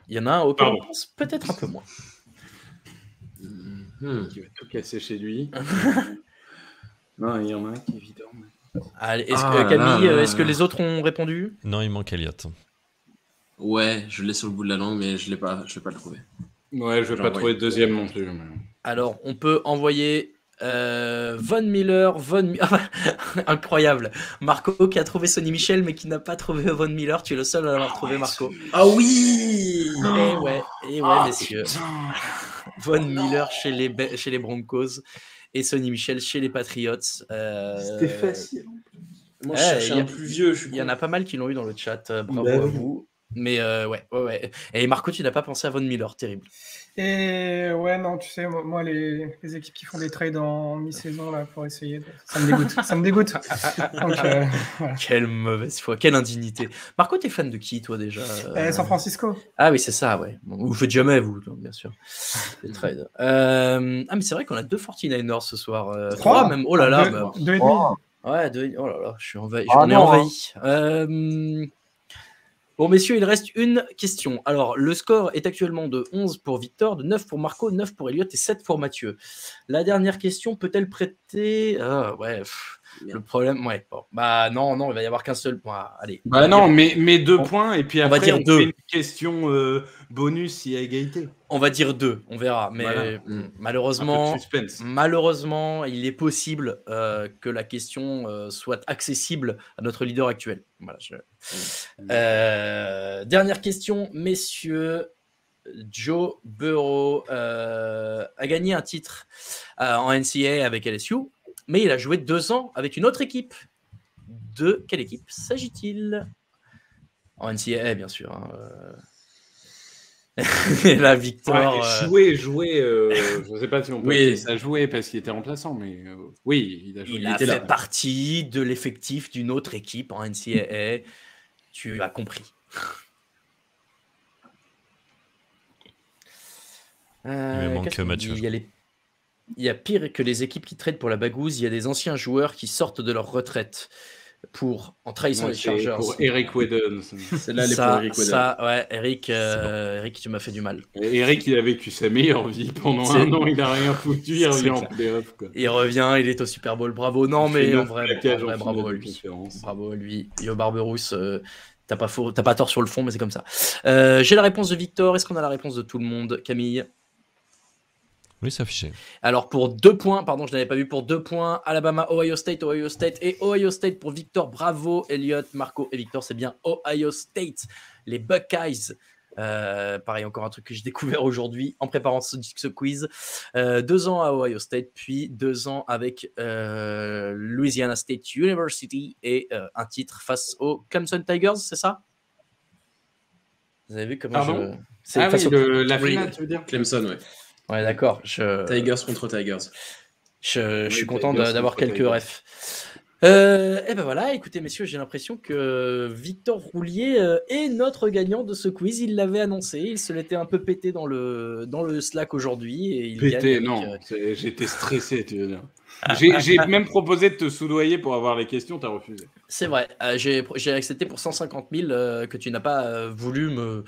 Il y en a un auquel on pense peut-être un peu moins. Qui va tout casser chez lui. Non, il y en a un qui est évident. Allez, Camille, est-ce que les autres ont répondu? Non, il manque Elliott. Ouais, je l'ai sur le bout de la langue, mais je vais pas le trouver. Ouais, je vais pas trouver le deuxième non plus. Mais... Alors, on peut envoyer Von Miller. Incroyable. Marco qui a trouvé Sonny Michel, mais qui n'a pas trouvé Von Miller. Tu es le seul à l'avoir trouvé, Marco. Ah oui! Et ouais, messieurs. Von Miller chez les Broncos et Sonny Michel chez les Patriots. C'était facile. Moi, je cherchais un plus vieux. Il y en a pas mal qui l'ont eu dans le chat. Bravo à vous. Mais ouais. Et Marco, tu n'as pas pensé à Von Miller, terrible. Et ouais, non, tu sais, moi, les équipes qui font des trades en mi-saison là pour essayer, ça me dégoûte. Donc, voilà. Quelle mauvaise foi, quelle indignité. Marco, t'es fan de qui, toi, déjà? San Francisco. Ah oui, c'est ça, ouais. Bon, vous faites jamais, vous, bien sûr. Les trades. Mais c'est vrai qu'on a 2 49ers ce soir. 3 même. Oh là là. 2 et demi. Ouais, 2. Oh là là, je suis envahi. J'en ai envahi. Bon, messieurs, il reste une question. Alors, le score est actuellement de 11 pour Victor, de 9 pour Marco, 9 pour Elliott et 7 pour Mathieu. La dernière question peut-elle prêter... le problème... Ouais, bon. Bah non, il va y avoir qu'un seul point. Allez. Bah non, mais 2 points, et puis après, on va dire on fait une question bonus s'il y a égalité. On va dire 2, on verra. Mais voilà. malheureusement, il est possible que la question soit accessible à notre leader actuel. Voilà, dernière question, messieurs. Joe Burrow a gagné un titre en NCAA avec LSU, mais il a joué 2 ans avec une autre équipe. De quelle équipe s'agit-il? En NCAA, bien sûr. Hein. La victoire. Jouer, je ne sais pas si on peut dire ça jouer parce qu'il était remplaçant, mais oui, il a joué. Il a fait partie de l'effectif d'une autre équipe en NCAA. Tu as compris. Il me manque Mathieu. Il y a pire que les équipes qui traitent pour la bagouze. Il y a des anciens joueurs qui sortent de leur retraite. en trahissant les Chargers. Pour Eric Weddle. C'est là les pour Eric Weddle. Ça, ouais, Eric, tu m'as fait du mal. Eric, il a vécu sa meilleure vie pendant un an, il n'a rien foutu, il revient en playoff. Il revient, il est au Super Bowl, bravo. Non, mais en vrai, bravo à lui. Bravo à lui. Yo Barberousse, t'as pas tort sur le fond, mais c'est comme ça. J'ai la réponse de Victor. Est-ce qu'on a la réponse de tout le monde, Camille? Oui, c'est affiché. Alors pour 2 points, pardon, je n'avais pas vu, pour 2 points, Alabama, Ohio State et Ohio State pour Victor. Bravo, Elliot, Marco et Victor, c'est bien Ohio State, les Buckeyes. Pareil, encore un truc que j'ai découvert aujourd'hui en préparant ce quiz. 2 ans à Ohio State, puis 2 ans avec Louisiana State University et un titre face aux Clemson Tigers, c'est ça? Vous avez vu comment la finale, tu veux dire? Clemson, ouais. Ouais, d'accord. Tigers contre Tigers. Je suis content d'avoir quelques refs. Et ben voilà, écoutez messieurs, j'ai l'impression que Victor Roulier est notre gagnant de ce quiz. Il l'avait annoncé, il se l'était un peu pété dans le Slack aujourd'hui. Et pété, non, j'étais stressé, tu veux dire. J'ai même proposé de te soudoyer pour avoir les questions, t'as refusé. C'est vrai, j'ai accepté pour 150 000 que tu n'as pas voulu me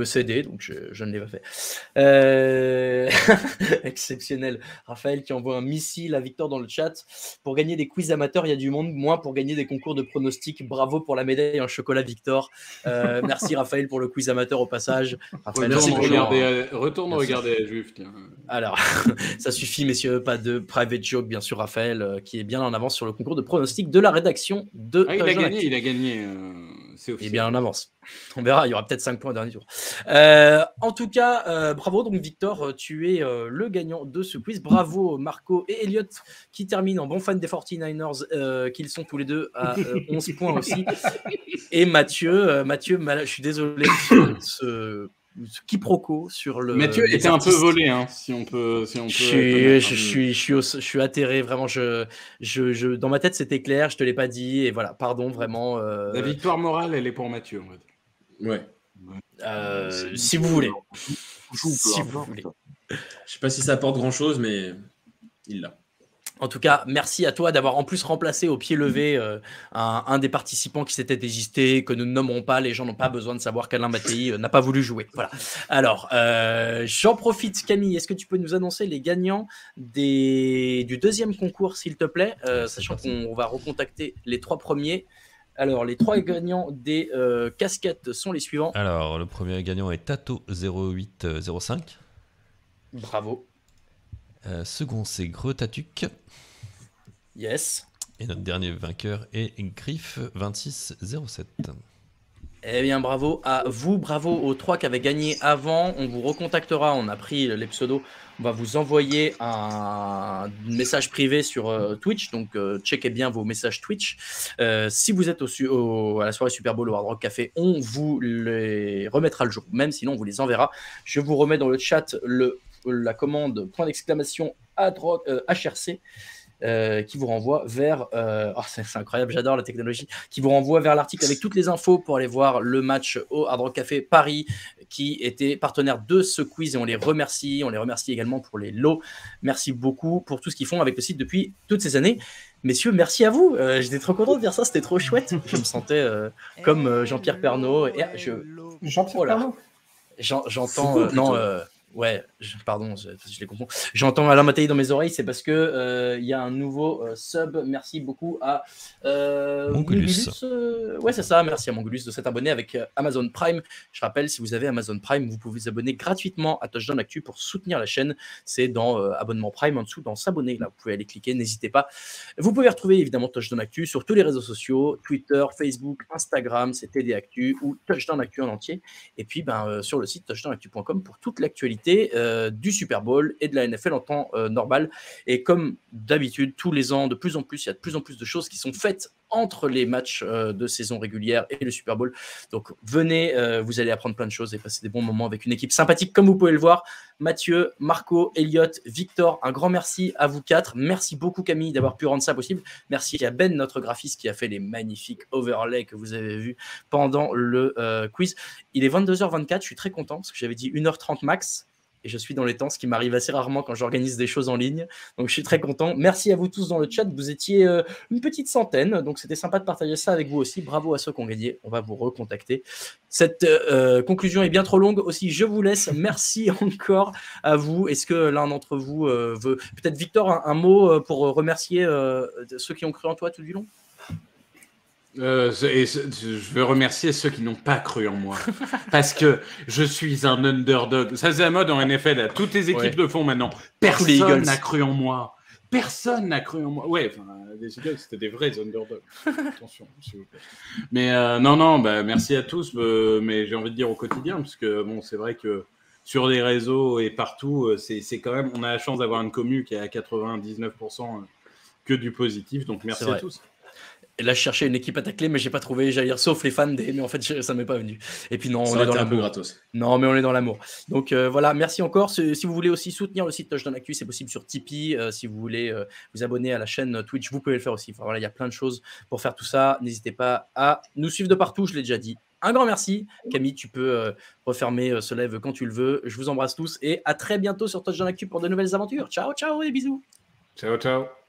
céder, donc je ne l'ai pas fait. Exceptionnel. Raphaël qui envoie un missile à Victor dans le chat. Pour gagner des quiz amateurs, il y a du monde, moins pour gagner des concours de pronostics. Bravo pour la médaille en chocolat, Victor. Merci Raphaël pour le quiz amateur au passage. Raphaël, retourne regarder la Juve. Tiens. Alors, ça suffit messieurs, pas de private joke bien sûr. Raphaël qui est bien en avance sur le concours de pronostics de la rédaction de il a gagné, c'est officiel. Il est bien en avance. On verra, il y aura peut-être 5 points au dernier tour. En tout cas, bravo donc Victor, tu es le gagnant de ce quiz. Bravo Marco et Elliot qui terminent en bon fan des 49ers, qu'ils sont tous les deux à 11 points aussi. Et Mathieu, je suis désolé ce quiproquo sur le. Mathieu était un peu volé, hein, si on peut. Je suis atterré, vraiment. Dans ma tête, c'était clair, je te l'ai pas dit, et voilà, pardon, vraiment. La victoire morale, elle est pour Mathieu, en fait. Ouais. Si vous voulez. Si vous voulez. Je sais pas si ça apporte grand chose, mais il l'a. En tout cas, merci à toi d'avoir en plus remplacé au pied levé un des participants qui s'était désisté, que nous ne nommerons pas. Les gens n'ont pas besoin de savoir qu'Alain Mattei n'a pas voulu jouer. Voilà. Alors, j'en profite, Camille. Est-ce que tu peux nous annoncer les gagnants du deuxième concours, s'il te plaît, sachant qu'on va recontacter les 3 premiers. Alors, les 3 gagnants des casquettes sont les suivants. Alors, le premier gagnant est Tato0805. Bravo. Second, c'est Gretatuk. Yes. Et notre dernier vainqueur est Griff2607. Eh bien, bravo à vous. Bravo aux 3 qui avaient gagné avant. On vous recontactera. On a pris les pseudos. On va vous envoyer un message privé sur Twitch. Donc, checkez bien vos messages Twitch. Si vous êtes à la soirée Super Bowl au Hard Rock Café, on vous les remettra le jour même. Sinon, on vous les enverra. Je vous remets dans le chat la commande .HRC qui vous renvoie vers c'est incroyable, j'adore la technologie, qui vous renvoie vers l'article avec toutes les infos pour aller voir le match au Hard Rock Café Paris qui était partenaire de ce quiz et on les remercie également pour les lots. Merci beaucoup pour tout ce qu'ils font avec le site depuis toutes ces années. Messieurs, merci à vous. J'étais trop content de dire ça, c'était trop chouette. Je me sentais comme Jean-Pierre Pernaut. Jean-Pierre Pernaut j'entends ouais, pardon, je les confonds. J'entends Alain Mattei dans mes oreilles, c'est parce que il y a un nouveau sub. Merci beaucoup à Mongulus. Ouais, c'est ça. Merci à Mongulus de s'être abonné avec Amazon Prime. Je rappelle, si vous avez Amazon Prime, vous pouvez vous abonner gratuitement à Touchdown Actu pour soutenir la chaîne. C'est dans abonnement Prime en dessous, dans s'abonner. Là, vous pouvez aller cliquer, n'hésitez pas. Vous pouvez retrouver évidemment Touchdown Actu sur tous les réseaux sociaux, Twitter, Facebook, Instagram, c'est TD Actu ou Touchdown Actu en entier. Et puis, sur le site touchdownactu.com pour toute l'actualité du Super Bowl et de la NFL en temps normal. Et comme d'habitude, tous les ans, de plus en plus, il y a de plus en plus de choses qui sont faites entre les matchs de saison régulière et le Super Bowl. Donc venez, vous allez apprendre plein de choses et passer des bons moments avec une équipe sympathique comme vous pouvez le voir. Mathieu, Marco, Elliot, Victor, un grand merci à vous 4. Merci beaucoup Camille d'avoir pu rendre ça possible. Merci à Ben, notre graphiste, qui a fait les magnifiques overlays que vous avez vus pendant le quiz. Il est 22h24, je suis très content parce que j'avais dit 1h30 max. et je suis dans les temps, ce qui m'arrive assez rarement quand j'organise des choses en ligne. Donc, je suis très content. Merci à vous tous dans le chat. Vous étiez une petite centaine, donc c'était sympa de partager ça avec vous aussi. Bravo à ceux qui ont gagné. On va vous recontacter. Cette conclusion est bien trop longue aussi. Je vous laisse. Merci encore à vous. Est-ce que l'un d'entre vous veut... Peut-être Victor, un mot pour remercier ceux qui ont cru en toi tout du long? Je veux remercier ceux qui n'ont pas cru en moi. Parce que je suis un underdog. Ça, c'est la mode en NFL. Là. Toutes les équipes le font maintenant. Personne n'a cru en moi. Personne n'a cru en moi. Ouais, enfin, les Eagles, c'était des vrais underdogs. Attention, s'il vous plaît. Mais non, merci à tous. Mais j'ai envie de dire au quotidien, parce que bon, c'est vrai que sur les réseaux et partout, c'est quand même, on a la chance d'avoir une commu qui est à 99% que du positif. Donc merci à tous. Et là, je cherchais une équipe à tacler, mais j'ai pas trouvé, j'allais dire, sauf les fans des... Mais en fait, ça m'est pas venu. Et puis non, ça on est dans un peu gratos. Non, mais on est dans l'amour. Donc voilà, merci encore. Si vous voulez aussi soutenir le site Touchdown Actu, c'est possible sur Tipeee. Si vous voulez vous abonner à la chaîne Twitch, vous pouvez le faire aussi. Enfin, voilà, il y a plein de choses pour faire tout ça. N'hésitez pas à nous suivre de partout, je l'ai déjà dit. Un grand merci. Camille, tu peux refermer ce live quand tu le veux. Je vous embrasse tous et à très bientôt sur Touchdown Actu pour de nouvelles aventures. Ciao, ciao et bisous. Ciao, ciao.